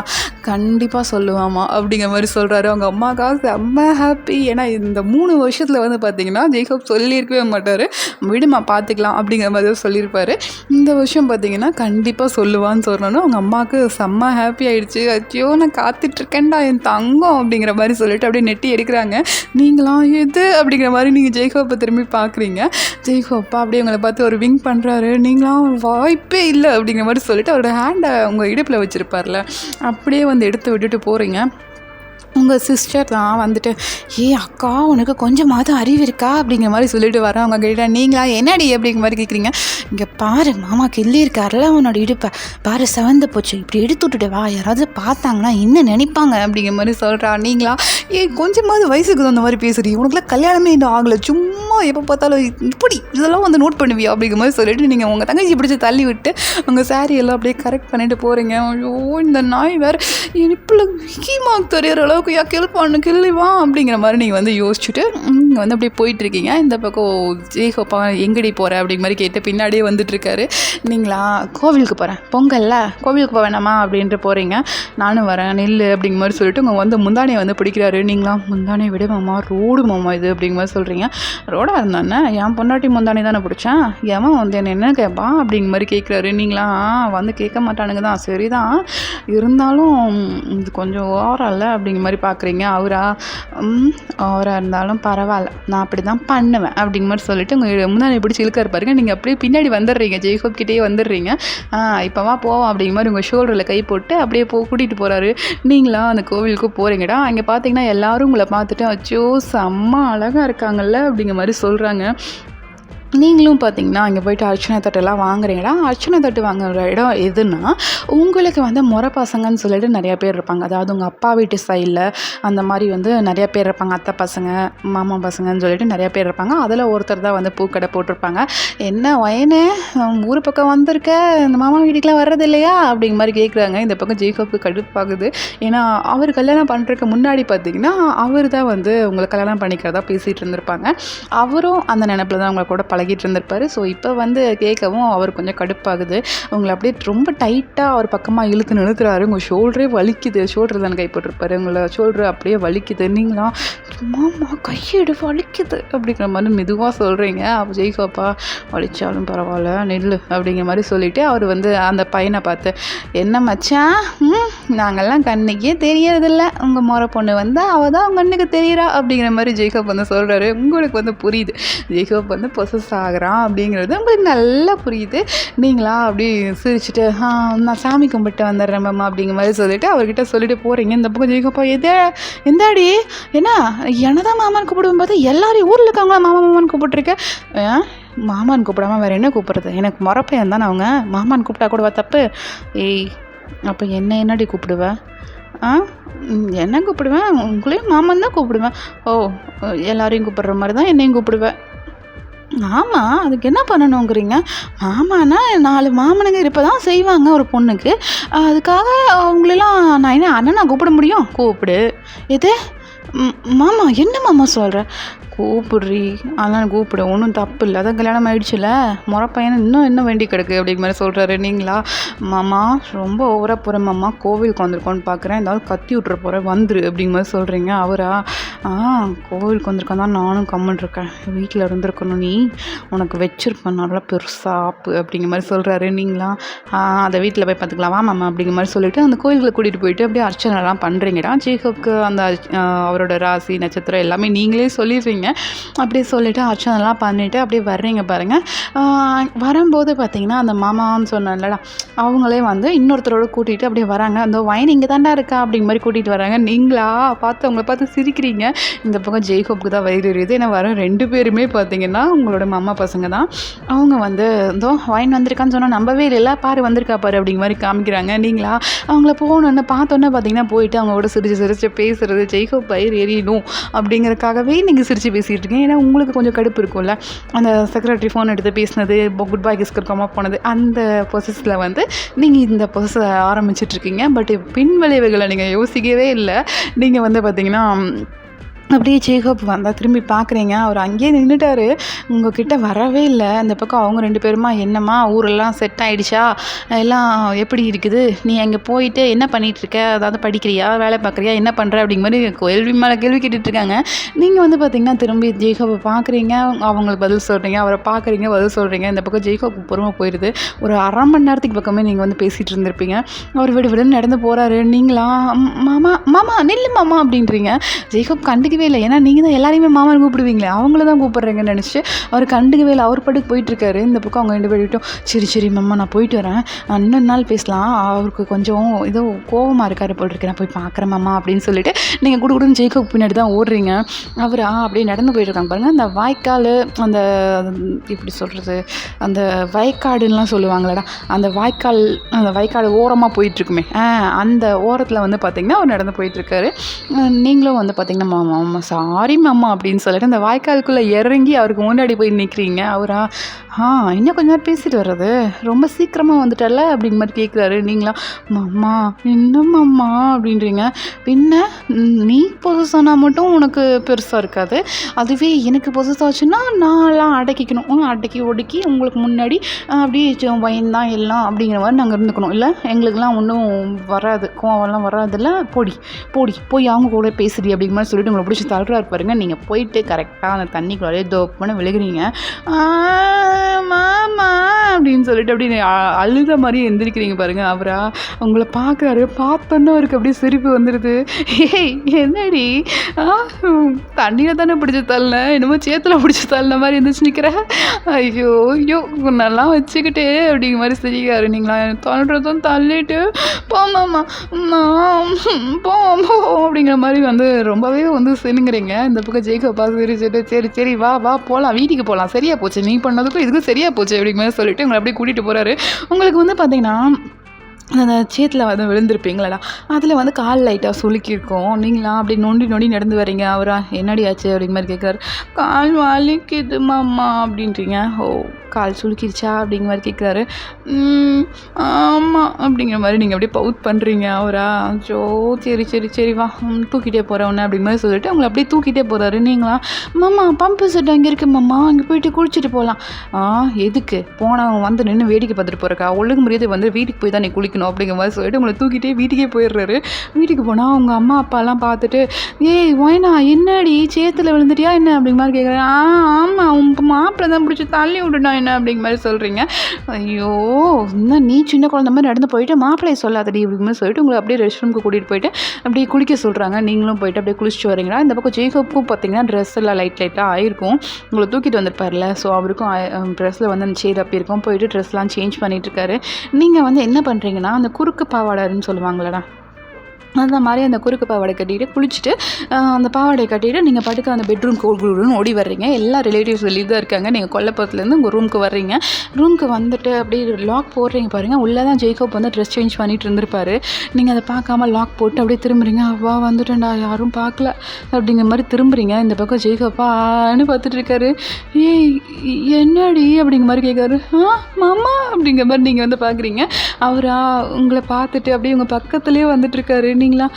கண்டிப்பாக சொல்லுவாமா அப்படிங்கிற மாதிரி சொல்கிறாரு. அவங்க அம்மாக்காக செம்ம ஹாப்பி. ஏன்னா இந்த 3 வருஷத்தில் வந்து பார்த்தீங்கன்னா ஜெய்கோப் சொல்லியிருக்கவே மாட்டார், விடுமா பார்த்துக்கலாம் அப்படிங்கிற மாதிரி சொல்லியிருப்பார். இந்த வருஷம் பார்த்தீங்கன்னா கண்டிப்பாக சொல்லுவான்னு சொல்லணும். அவங்க அம்மாவுக்கு செம்ம ஹாப்பி ஆகிடுச்சு. ஐயோ நான் காத்துட்ருக்கேன்டா என் தங்கம் அப்படிங்கிற மாதிரி சொல்லிட்டு அப்படியே நெட்டி எடுக்கிறாங்க. நீங்களாம் எது அப்படிங்கிற மாதிரி நீங்கள் ஜெய்கோப்பை திரும்பி பார்க்குறீங்க. ஜெய்கோப்பா அப்படியே உங்களை பார்த்து ஒரு விங்க் பண்ணுறாரு. நீங்களாம் வாய்ப்பே இல்லை அப்படிங்கிற மாதிரி சொல்லிட்டு அவரோட ஹேண்டை உங்கள் இடுப்பில் வச்சுருப்பார்ல, அப்படியே வந்து எடுத்து விட்டுட்டு போகிறீங்க. உங்கள் சிஸ்டர் தான் வந்துட்டு அக்கா உனக்கு கொஞ்சமாவது அறிவு இருக்கா அப்படிங்கிற மாதிரி சொல்லிட்டு வரேன். அவங்க கிட்ட நீங்களா என்னடி அப்படிங்கிற மாதிரி கேட்குறீங்க. இங்கே பாரு மாமா கிள்ளி இருக்கார்ல உன்னோட இடுப்பை பாரு செவந்து போச்சு, இப்படி எடுத்து விட்டுட்டு வா, யாராவது பார்த்தாங்கன்னா என்ன நினைப்பாங்க அப்படிங்கிற மாதிரி சொல்கிறா. நீங்களா கொஞ்சமாவது வயசுக்கு அந்த மாதிரி பேசுகிறீ, உனக்குலாம் கல்யாணமே இன்னும் ஆகலை, சும்மா எப்போ பார்த்தாலும் இப்படி இதெல்லாம் வந்து நோட் பண்ணுவியா அப்படிங்கிற மாதிரி சொல்லிட்டு நீங்கள் உங்கள் தங்கச்சி பிடிச்சி தள்ளி விட்டு உங்கள் சாரி எல்லாம் அப்படியே கரெக்ட் பண்ணிட்டு போகிறீங்க. ஐயோ இந்த நாய் வேறு இனிப்பில் கீமாக்கு தெரியற அளவுக்கு கிள்ளிவா அப்படிங்கிற மாதிரி நீங்கள் வந்து யோசிச்சுட்டு நீங்கள் வந்து அப்படியே போயிட்டுருக்கீங்க. இந்த பக்கம் ஜெய்கோப்பா எங்கடி போகிற அப்படிங்கிற மாதிரி கேட்டு பின்னாடியே வந்துட்டுருக்காரு. நீங்களா கோவிலுக்கு போகிறேன், பொங்கல்ல கோவிலுக்கு போக வேணாமா அப்படின்ட்டு போகிறீங்க. நானும் வரேன் நெல் அப்படிங்கிற மாதிரி சொல்லிட்டு உங்கள் வந்து முந்தானியை வந்து பிடிக்கிறாரு. நீங்களா முந்தானியை விட மாமா ரோடு மாமா இது அப்படிங்கிற மாதிரி சொல்கிறீங்க. ரோடாக இருந்தானே என் பொண்டாட்டி முந்தானி தானே பிடிச்சேன், ஏன் வந்து என்ன கேட்பான் அப்படிங்கிற மாதிரி கேட்குறாரு. நீங்களா வந்து கேட்க மாட்டானுங்க தான், சரிதான், இருந்தாலும் இது கொஞ்சம் ஓவராக இல்லை அப்படிங்கிற மாதிரி பார்க்குறீங்க. அவராக இருந்தாலும் பரவாயில்ல, நான் அப்படி தான் பண்ணுவேன் அப்படிங்கிற மாதிரி சொல்லிட்டு உங்கள் முன்னாடி பிடிச்சி இழுக்க இருப்பாருங்க. நீங்கள் அப்படியே பின்னாடி வந்துடுறீங்க, ஜெய்கோப் கிட்டேயே வந்துடுறீங்க. இப்போவா போவோம் அப்படிங்கிற மாதிரி உங்கள் ஷோல்டரில் கை போட்டு அப்படியே கூட்டிகிட்டு போகிறாரு. நீங்களா அந்த கோவிலுக்கு போகிறீங்கடா. அங்கே பார்த்தீங்கன்னா எல்லோரும் உங்களை பார்த்துட்டு அச்சோ செம்ம அழகாக இருக்காங்கல்ல அப்படிங்கிற மாதிரி சொல்கிறாங்க. நீங்களும் பார்த்தீங்கன்னா அங்கே போய்ட்டு அர்ச்சனை தட்டெல்லாம் வாங்குறீங்களா. அர்ச்சனை தட்டு வாங்குற இடம் எதுன்னா உங்களுக்கு வந்து முறை பசங்கன்னு சொல்லிட்டு நிறையா பேர் இருப்பாங்க. அதாவது உங்கள் அப்பா வீட்டு சைடில் அந்த மாதிரி வந்து நிறையா பேர் இருப்பாங்க, அத்தை பசங்க மாமா பசங்கன்னு சொல்லிட்டு நிறையா பேர் இருப்பாங்க. அதில் ஒருத்தர் தான் வந்து பூக்கடை போட்டிருப்பாங்க. என்ன வயனே ஊர் பக்கம் வந்திருக்க, இந்த மாமா வீட்டுக்கெலாம் வர்றது இல்லையா அப்படிங்கிற மாதிரி கேட்குறாங்க. இந்த பக்கம் ஜெய்கோப்புக்கு கடுப்பாகுது. ஏன்னா அவர் கல்யாணம் பண்ணுறதுக்கு முன்னாடி பார்த்தீங்கன்னா அவர் தான் வந்து உங்களை கல்யாணம் பண்ணிக்கிறதா பேசிகிட்டு இருந்திருப்பாங்க. அவரும் அந்த நினைப்பில் தான் உங்களை கூட பழகிட்டு இருந்திருப்பாரு. ஸோ இப்போ வந்து கேட்கவும் அவர் கொஞ்சம் கடுப்பாகுது. உங்களை அப்படியே ரொம்ப டைட்டாக அவர் பக்கமாக இழுத்துறாரு. உங்கள் ஷோல்டரே வலிக்குது. ஷோல்டர் தானே கை போட்டிருப்பாரு. உங்களை ஷோல்டர் அப்படியே வலிக்குது. நீங்களாம் மாமா கையெடு வலிக்குது அப்படிங்கிற மாதிரி மெதுவாக சொல்கிறீங்க. அப்போ ஜெய்கோப்பா வலிச்சாலும் பரவாயில்ல நெல்லு அப்படிங்கிற மாதிரி சொல்லிவிட்டு அவர் வந்து அந்த பையனை பார்த்து, என்ன மச்சான், நாங்கள்லாம் கண்ணுக்கே தெரியறதில்ல, உங்கள் முறை பொண்ணு வந்து அவள் தான் உங்கள் கண்ணுக்கு தெரியுறா அப்படிங்கிற மாதிரி ஜெய்கோப் வந்து சொல்கிறாரு. உங்களுக்கு வந்து புரியுது ஜெய்கோப் வந்து பொசஸ் ஆகிறான் அப்படிங்கிறது உங்களுக்கு நல்லா புரியுது. நீங்களா அப்படி சிரிச்சுட்டு நான் சாமி கும்பிட்டு வந்துடுறேன் மாமா அப்படிங்கிற மாதிரி சொல்லிவிட்டு அவர்கிட்ட சொல்லிட்டு போகிறீங்க. இந்த பக்கம் ஜெய்கோப்பா எந்தாடி என்ன என்னதான் மாமான்னு கூப்பிடுவோம் பார்த்து எல்லாரையும் ஊரில் இருக்காங்களா மாமான்னு கூப்பிட்ருக்கேன். மாமான்னு கூப்பிடாம வேறு என்ன கூப்பிட்றது, எனக்கு முறப்பையன் தானே அவங்க, மாமான்னு கூப்பிட்டா கூடவா தப்பு? ஏய் அப்போ என்னடி கூப்பிடுவேன்? என்ன கூப்பிடுவேன்? உங்களையும் மாமன் தான் கூப்பிடுவேன். ஓ எல்லாரையும் கூப்பிட்ற மாதிரி தான் என்னையும் கூப்பிடுவேன். ஆமாம், அதுக்கு என்ன பண்ணணுங்கிறீங்க? மாமானா 4 மாமனுங்க இருப்ப தான் செய்வாங்க ஒரு பொண்ணுக்கு. அதுக்காக அவங்களெல்லாம் நான் என்ன அண்ணனா கூப்பிட முடியும்? கூப்பிடு. எது மாமா? என்ன மாமா சொல்கிற? கூப்பிட்றி, அதெல்லாம் கூப்பிடு, ஒன்றும் தப்பு இல்லை, அதான் கல்யாணம் ஆகிடுச்சுல, முறப்பையன் இன்னும் வேண்டி கிடக்கு அப்படிங்கிற மாதிரி சொல்கிறாரு. நீங்களா மாமா ரொம்ப ஓவராக போகிறேன் மாமா, கோவிலுக்கு வந்திருக்கோன்னு பார்க்குறேன், ஏதாவது கத்தி விட்ற போகிறேன் வந்துரு அப்படிங்கிற மாதிரி சொல்கிறீங்க. அவரா கோவிலுக்கு வந்திருக்கேன் தான் நானும் கம்முன்னு இருக்கேன், வீட்டில் இருந்திருக்கணும், நீ உனக்கு வச்சிருப்பேன் நல்லா பெருசாக ஆப்பு அப்படிங்கிற மாதிரி சொல்கிறாரு. நீங்களா அதை வீட்டில் போய் பார்த்துக்கலாம் வா மாமா அப்படிங்கிற மாதிரி சொல்லிவிட்டு அந்த கோயிலுக்கு கூட்டிகிட்டு போயிட்டு அப்படியே அர்ச்சனைலாம் பண்ணுறீங்கடா. ஜெய்கோப்க்கு அந்த அவரோட ராசி நட்சத்திரம் எல்லாமே நீங்களே சொல்லிடுறீங்க. அப்படியே சொல்லிவிட்டு அர்ச்சனைலாம் பண்ணிவிட்டு அப்படியே வர்றீங்க பாருங்கள். வரும்போது பார்த்தீங்கன்னா அந்த மாமான்னு சொன்னேன்லடா, அவங்களே வந்து இன்னொருத்தரோட கூட்டிகிட்டு அப்படியே வராங்க. அந்த வைன் இங்கே தாண்டா இருக்கா அப்படிங்கிற மாதிரி கூட்டிகிட்டு வராங்க. நீங்களா பார்த்து அவங்கள பார்த்து சிரிக்கிறீங்க. இந்த பக்கம் ஜெய்கோப்புக்கு தான் வயிறு எரியுது. ஏன்னா வர 2 பேருமே பார்த்தீங்கன்னா உங்களோட மாமா பசங்க தான். அவங்க வந்து இதோ வைன் வந்திருக்கான்னு சொன்னால் நம்பவே இல்லைல்ல, பாரு வந்திருக்கா பாரு அப்படிங்கிற மாதிரி காமிக்கிறாங்க. நீங்களா அவங்கள போகணுன்னு பார்த்தோன்னே பார்த்தீங்கன்னா போயிட்டு அவங்களோட சிரிச்சு பேசுகிறது, ஜெய்கோப் வயிறு எரியணும் அப்படிங்கிறதுக்காகவே நீங்கள் சிரித்து பேசிகிட்டு இருக்கீங்க. ஏன்னா உங்களுக்கு கொஞ்சம் கடுப்பு இருக்கும்ல, அந்த செக்ரட்டரி ஃபோன் எடுத்து பேசினது, குட் பை கிஸ்கர் கம்மா போனது, அந்த ப்ரொசஸில் வந்து நீங்கள் இந்த ப்ரொசஸ் ஆரம்பிச்சிட்ருக்கீங்க. பட் பின் விளைவுகளை நீங்கள் யோசிக்கவே இல்லை. நீங்கள் வந்து பார்த்தீங்கன்னா அப்படியே ஜேக்கப் வந்தால் திரும்பி பார்க்குறீங்க. அவர் அங்கேயே நின்றுட்டார், உங்ககிட்ட வரவே இல்லை. அந்த பக்கம் அவங்க 2 பேருமா, என்னம்மா ஊரெல்லாம் செட் ஆகிடுச்சா, எல்லாம் எப்படி இருக்குது, நீ அங்கே போயிட்டு என்ன பண்ணிகிட்ருக்க, அதாவது படிக்கிறியா வேலை பார்க்குறியா என்ன பண்ணுற அப்படிங்கிற மாதிரி கேள்வி மேலே கேள்வி கேட்டுட்ருக்காங்க. நீங்கள் வந்து பார்த்திங்கன்னா திரும்பி ஜேக்கப்பை பார்க்குறீங்க, அவங்களுக்கு பதில் சொல்கிறீங்க, அவரை பார்க்குறீங்க, பதில் சொல்கிறீங்க. இந்த பக்கம் ஜேக்கப் பொறுமை போயிடுது. ஒரு 1/2 மணி நேரத்துக்கு பக்கமே நீங்கள் வந்து பேசிகிட்டு இருந்திருப்பீங்க. அவர் விடுன்னு நடந்து போகிறாரு. நீங்களா மாமா மாமா நில்லு மாமா அப்படின்றீங்க. ஜேக்கப் கண்டுக்கவே இல்லை, ஏன்னா நீங்கள் தான் எல்லாரையுமே மாமான்னு கூப்பிடுவீங்களே, அவங்கள தான் கூப்பிட்றீங்கன்னு நினச்சி அவர் கண்டுக்கவே இல்லை. அவர் படுக்கு போயிட்டுருக்காரு. இந்த பக்கம் அவங்க 2 பேர்கிட்டும் சரி மாமா நான் போயிட்டு வரேன், இன்னொரு நாள் பேசலாம், அவருக்கு கொஞ்சம் ஏதோ கோவமாக இருக்காரு போல் இருக்கு, நான் போய் பார்க்குறேன் மாமா அப்படின்னு சொல்லிட்டு நீங்கள் குடுக்குடுன்னு ஜேக்கப் பின்னாடி தான் ஓடுறீங்க. அவர் அப்படியே நடந்து போயிட்டுருக்காங்க பாருங்கள். அந்த வாய்க்கால், அந்த எப்படி சொல்கிறது, அந்த வயக்காடுலாம் சொல்லுவாங்களடா, அந்த வாய்க்காடு ஓரமாக போயிட்டுருக்குமே, அந்த ஓரத்தில் வந்து பார்த்திங்கன்னா அவர் நடந்து போயிட்டுருக்காரு. நீங்களும் வந்து பார்த்திங்கன்னா மாமா சாரி மாமா அப்படின்னு சொல்லிட்டு அந்த வாய்க்காலுக்குள்ளே இறங்கி அவருக்கு முன்னாடி போய் நிற்கிறீங்க. அவரா இன்னும் கொஞ்ச நேரம் பேசிட்டு வர்றது, ரொம்ப சீக்கிரமாக வந்துட்டல அப்படிங்கிற மாதிரி கேட்குறாரு. நீங்களா மாமா இன்னும் மாமா அப்படின்றீங்க. பின்ன நீ பொசஸ் ஆனால் மட்டும் உனக்கு பெருசாக இருக்காது, அதுவே எனக்கு பொசஸ் ஆச்சுன்னா நான்லாம் அடக்கிக்கணும், அடக்கி ஒடுக்கி உங்களுக்கு முன்னாடி அப்படியே வயன் தான் எல்லாம் அப்படிங்கிற மாதிரி நாங்கள் இருந்துக்கணும், இல்லை எங்களுக்கெல்லாம் ஒன்றும் வராது, கோவம்லாம் வராதில்ல, போய் அவங்க கூட பேசுடி அப்படிங்கிற மாதிரி சொல்லிட்டு உங்களை பிடிச்சி தள்ளுறாரு பாருங்க. நீங்கள் போயிட்டு கரெக்டாக அந்த தண்ணிக்குள்ளே தோப்புன்னு விழுகிறீங்க. மாமா அப்படின்னு சொல்லிட்டு அப்படி அழுத மாதிரி எந்திரிக்கிறீங்க பாருங்க. அவரா உங்களை பார்க்குறாரு, பார்த்தோன்னே அவருக்கு அப்படியே சிரிப்பு வந்துடுது. ஏய் என்னடி தண்ணியில் தானே பிடிச்சி தள்ளினேன், என்னமோ சேத்துல பிடிச்சி தள்ளின மாதிரி இருந்துச்சு நிற்கிறேன், ஐயோ நல்லா வச்சுக்கிட்டே அப்படிங்கிற மாதிரி சிரிக்காரு. நீங்களா தள்ளுறதும் தள்ளிட்டு போமாம்மா போ அப்படிங்கிற மாதிரி வந்து ரொம்பவே வந்து சினுங்கிறீங்க. இந்த பக்கம் ஜேக்கப்பா சிரிச்சுட்டு சரி வா போகலாம், வீட்டுக்கு போகலாம், சரியா போச்சு, நீ பண்ணதுக்கும் இதுக்கும் சரியா போச்சு அப்படிங்கிற மாதிரி சொல்லிட்டு உங்களை அப்படியே கூட்டிகிட்டு போகிறாரு. உங்களுக்கு வந்து பார்த்தீங்கன்னா அந்த சேத்துல வந்து விழுந்திருப்பீங்களடா, அதில் வந்து கால் லைட்டாக சுளுக்கியிருக்கும். நீங்களாம் அப்படி நொண்டி நொண்டி நடந்து வரீங்க. அவரா என்னடி ஆச்சு அப்படிங்கிற மாதிரி கேட்குறாரு. கால் வலிக்குது மாமா அப்படின்றீங்க. ஓ, கால் சுளுக்கிருச்சா அப்படிங்கிற மாதிரி கேட்குறாரு. ஆமாம் அப்படிங்கிற மாதிரி நீங்கள் அப்படியே பவுத் பண்ணுறீங்க. அவரா ஜோ சரி சரி சரி வா தூக்கிட்டே போகிறேன் ஒன்று அப்படிங்கிற மாதிரி சொல்லிட்டு அவங்கள அப்படியே தூக்கிட்டே போகிறாரு. நீங்களா மாமா பம்பு செட் அங்கே இருக்கு மாமா, அங்கே போயிட்டு குளிச்சுட்டு போகலாம். எதுக்கு போனவங்க வந்து நின்று வேடிக்கை பார்த்துட்டு போகிறக்கா, ஒழுங்கு முறையது வந்து வீட்டுக்கு போய் தான் நீ குளிக்கணும் அப்படிங்கிற மாதிரி சொல்லிட்டு உங்களை தூக்கிட்டே வீட்டுக்கே போயிடுறாரு. வீட்டுக்கு போனால் அவங்க அம்மா அப்பாலாம் பார்த்துட்டு, ஏய் ஒயனா என்னடி சேத்துல விழுந்துட்டியா என்ன அப்படிங்கிற மாதிரி கேட்குறேன். ஆமாம் உங்கள் மாப்பிள்ளை தான் பிடிச்சி தள்ளி விட்டுட்டா என்ன அப்படிங்கிற மாதிரி சொல்கிறீங்க. ஐயோ இன்னும் நீ சின்ன குழந்த மாதிரி நடந்து போயிட்டு மாப்பிள்ளையை சொல்லாதடி அப்படிங்கிற மாதிரி சொல்லிட்டு உங்களை அப்படியே ரெஸ்ட் ரூமுக்கு கூட்டிகிட்டு போயிட்டு அப்படியே குளிக்க சொல்கிறாங்க. நீங்களும் போயிட்டு அப்படியே குளிச்சுட்டு வரீங்களா. இந்த பக்கம் ஜேக்கப்புக்கும் பார்த்தீங்கன்னா ட்ரெஸ் எல்லாம் லைட்டாக ஆயிருக்கும். உங்களை தூக்கிட்டு வந்திருப்பார்ல, ஸோ அவருக்கும் ட்ரெஸ்ஸில் வந்து அந்த சேர் அப்படி இருக்கும். போயிட்டு ட்ரெஸ்லாம் சேஞ்ச் பண்ணிகிட்ருக்காரு. நீங்கள் வந்து என்ன பண்ணுறீங்கன்னா அந்த குறுக்கு பாவாடைன்னு சொல்லுவாங்களடா, அந்த மாதிரி அந்த குறுக்கு பாவாடை கட்டிட்டு குளிச்சுட்டு அந்த பாவாடையை கட்டிட்டு நீங்கள் பாட்டுக்கு அந்த பெட்ரூம்க்கு ஓடி வர்றீங்க. எல்லா ரிலேட்டிவ்ஸ் வெளியே தான் இருக்காங்க. நீங்கள் கொல்லப்புறத்துலேருந்து உங்கள் ரூமுக்கு வர்றீங்க. ரூமுக்கு வந்துட்டு அப்படியே லாக் போடுறீங்க பாருங்கள். உள்ளே தான் ஜேக்கப் வந்து ட்ரெஸ் சேஞ்ச் பண்ணிட்டு இருந்திருப்பாரு. நீங்கள் அதை பார்க்காம லாக் போட்டு அப்படியே திரும்புறீங்க. அவ்வா வந்துட்டேன்டா யாரும் பார்க்கல அப்படிங்கிற மாதிரி திரும்புறீங்க. இந்த பக்கம் ஜேக்கப்பான்னு பார்த்துட்டு இருக்காரு. ஏய் என்னடி அப்படிங்கிற மாதிரி கேட்காரு. மாமா அப்படிங்கிற மாதிரி நீங்கள் வந்து பார்க்குறீங்க. அவரா உங்களை பார்த்துட்டு அப்படியே உங்கள் பக்கத்துலேயே வந்துட்டுருக்காரு. நீங்களா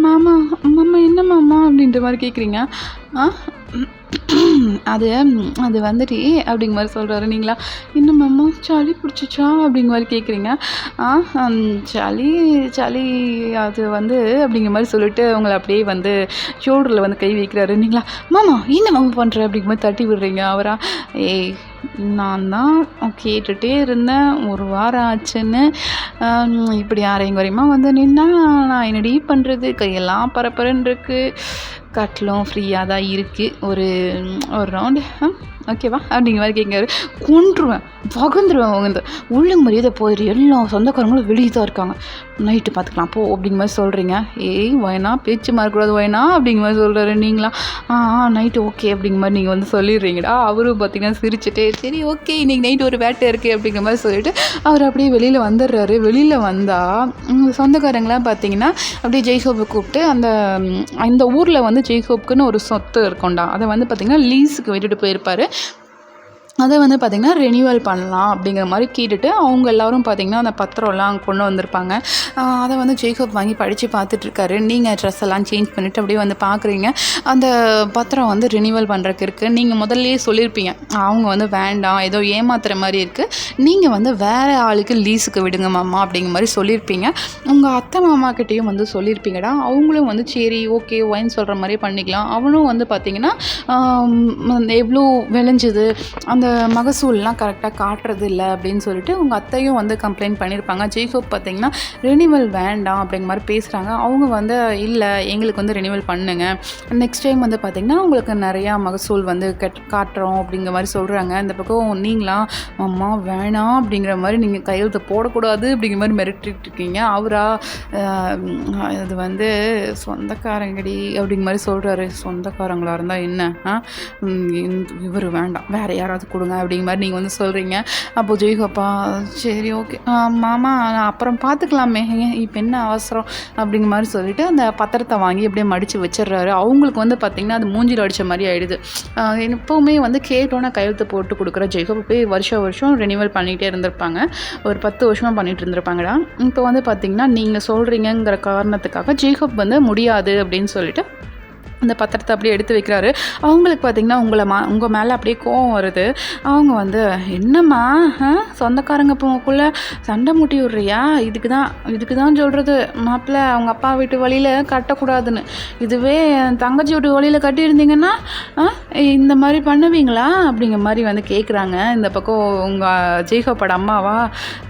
மாமா மாமா என்ன மாமா அப்படின்ற மாதிரி கேட்குறீங்க. அது அது வந்துட்டு அப்படிங்கிற மாதிரி சொல்கிறாரு. நீங்களா என்ன மாமா சளி பிடிச்சிச்சா அப்படிங்கிற மாதிரி கேட்குறீங்க. சளி சளி அது வந்து அப்படிங்கிற மாதிரி சொல்லிட்டு உங்களை அப்படியே வந்து ஷோல்டரில் வந்து கை வைக்கிறாரு. நீங்களா மாமா என்ன மாமா பண்ணுற அப்படிங்கிற மாதிரி தட்டி விடுறீங்க. அவரா ஏய் நான் தான் கேட்டுகிட்டே இருந்தேன் ஒரு வாரம் ஆச்சுன்னு, இப்படி அரையும் குறையுமா வந்து நின்னா நான் என்னடி பண்ணுறது, கையெல்லாம் பரபரன்னு இருக்குது, கட்டிலும் ஃப்ரீயாக தான் இருக்குது, ஒரு ரவுண்டு ஓகேவா அப்படிங்கிற மாதிரி கேட்காரு. கொன்றுவேன் பகுந்துருவேன் ஒழுங்கு மரியாதை போயிடு, எல்லா சொந்தக்காரங்களும் வெளியே தான் இருக்காங்க, நைட்டு பார்த்துக்கலாம் போ அப்படிங்கிற மாதிரி சொல்கிறீங்க. ஏய் ஒயனா பேச்சு மாறக்கூடாது ஒயனா அப்படிங்கிற மாதிரி சொல்கிறாரு. நீங்களா நைட்டு ஓகே அப்படிங்கிற மாதிரி நீங்கள் வந்து சொல்லிடுறீங்கடா. அவரும் பார்த்தீங்கன்னா சிரிச்சுட்டு சரி ஓகே இன்றைக்கி நைட்டு ஒரு வேட்டை இருக்குது அப்படிங்கிற மாதிரி சொல்லிட்டு அவர் அப்படியே வெளியில் வந்துடுறாரு. வெளியில் வந்தால் சொந்தக்காரங்களாம் பார்த்தீங்கன்னா அப்படியே ஜெய்ஹோப்பை கூப்பிட்டு அந்த ஊரில் வந்து ஜெய்ஹோப்புக்குன்னு ஒரு சொத்து இருக்கும்டா, அதை வந்து பார்த்திங்கன்னா லீஸுக்கு விட்டுட்டு போயிருப்பார். அதை வந்து பார்த்திங்கன்னா ரெனியூவல் பண்ணலாம் அப்படிங்கிற மாதிரி கேட்டுட்டு அவங்க எல்லோரும் பார்த்திங்கன்னா அந்த பத்திரம்லாம் கொண்டு வந்திருப்பாங்க. அதை வந்து ஜேக்கப் வாங்கி படித்து பார்த்துட்ருக்காரு. நீங்கள் ட்ரெஸ் எல்லாம் சேஞ்ச் பண்ணிவிட்டு அப்படியே வந்து பார்க்குறீங்க. அந்த பத்திரம் வந்து ரெனியூவல் பண்ணுறதுக்கு இருக்குது. நீங்கள் முதல்லையே சொல்லியிருப்பீங்க அவங்க வந்து வேண்டாம் ஏதோ ஏமாத்துற மாதிரி இருக்குது, நீங்கள் வந்து வேறு ஆளுக்கு லீஸுக்கு விடுங்க மாமா அப்படிங்கிற மாதிரி சொல்லியிருப்பீங்க. உங்கள் அத்தை மாமாக்கிட்டேயும் வந்து சொல்லியிருப்பீங்கடா. அவங்களும் வந்து சரி ஓகே ஒயின் சொல்கிற மாதிரியே பண்ணிக்கலாம். அவனும் வந்து பார்த்திங்கன்னா எவ்வளோ விளைஞ்சுது அந்த மகசூல்லாம் கரெக்டாக காட்டுறது இல்லை அப்படின்னு சொல்லிட்டு உங்கள் அத்தையும் வந்து கம்ப்ளைண்ட் பண்ணியிருப்பாங்க. ஜேக்கப் பார்த்திங்கன்னா ரெனியூவல் வேண்டாம் அப்படிங்கிற மாதிரி பேசுகிறாங்க. அவங்க வந்து இல்லை எங்களுக்கு வந்து ரெனியூவல் பண்ணுங்க, நெக்ஸ்ட் டைம் வந்து பார்த்திங்கன்னா உங்களுக்கு நிறையா மகசூல் வந்து காட்டுறோம் அப்படிங்கிற மாதிரி சொல்கிறாங்க. இந்த பக்கம் நீங்களாம் அம்மா வேணாம் அப்படிங்கிற மாதிரி நீங்கள் கையெழுத்து போடக்கூடாது அப்படிங்கிற மாதிரி மிரட்டிட்டு இருக்கீங்க. அவரா இது வந்து சொந்தக்காரங்கடி அப்படிங்கிற மாதிரி சொல்கிறாரு. சொந்தக்காரங்களாக இருந்தால் என்ன, இவர் வேண்டாம் வேறு யாராவது கொடுங்க அப்படிங்கிற மாதிரி நீங்கள் வந்து சொல்கிறீங்க. அப்போ ஜெய்கப்பா சரி ஓகே மாமா நான் அப்புறம் பார்த்துக்கலாமே இப்போ என்ன அவசரம் அப்படிங்கிற மாதிரி சொல்லிவிட்டு அந்த பத்திரத்தை வாங்கி அப்படியே மடித்து வச்சிடுறாரு. அவங்களுக்கு வந்து பார்த்திங்கன்னா அது மூஞ்சில் அடித்த மாதிரி ஆகிடுது. எப்போவுமே வந்து கேட்டோன்னா கையெழுத்து போட்டு கொடுக்குற ஜெய்கப் போய் வருஷம் ரெனியூவல் பண்ணிகிட்டே இருந்திருப்பாங்க. ஒரு 10 வருஷமாக பண்ணிகிட்டு இருந்திருப்பாங்கடா. இப்போ வந்து பார்த்திங்கன்னா நீங்கள் சொல்கிறீங்கிற காரணத்துக்காக ஜேக்கப் வந்து முடியாது அப்படின்னு சொல்லிட்டு அந்த பத்திரத்தை அப்படியே எடுத்து வைக்கிறாரு. அவங்களுக்கு பார்த்திங்கன்னா உங்கள் மேலே அப்படியே கோவம் வருது. அவங்க வந்து என்னம்மா சொந்தக்காரங்க போக்குள்ளே சண்டை மூட்டி விட்றியா, இதுக்கு தான் சொல்கிறது மாப்பிள்ளை அவங்க அப்பா வீட்டு வழியில் கட்டக்கூடாதுன்னு, இதுவே தங்கச்சி வீட்டு வழியில் கட்டியிருந்தீங்கன்னா இந்த மாதிரி பண்ணுவீங்களா அப்படிங்கிற மாதிரி வந்து கேட்குறாங்க. இந்த பக்கம் உங்கள் ஜேக்கப்போட அம்மாவா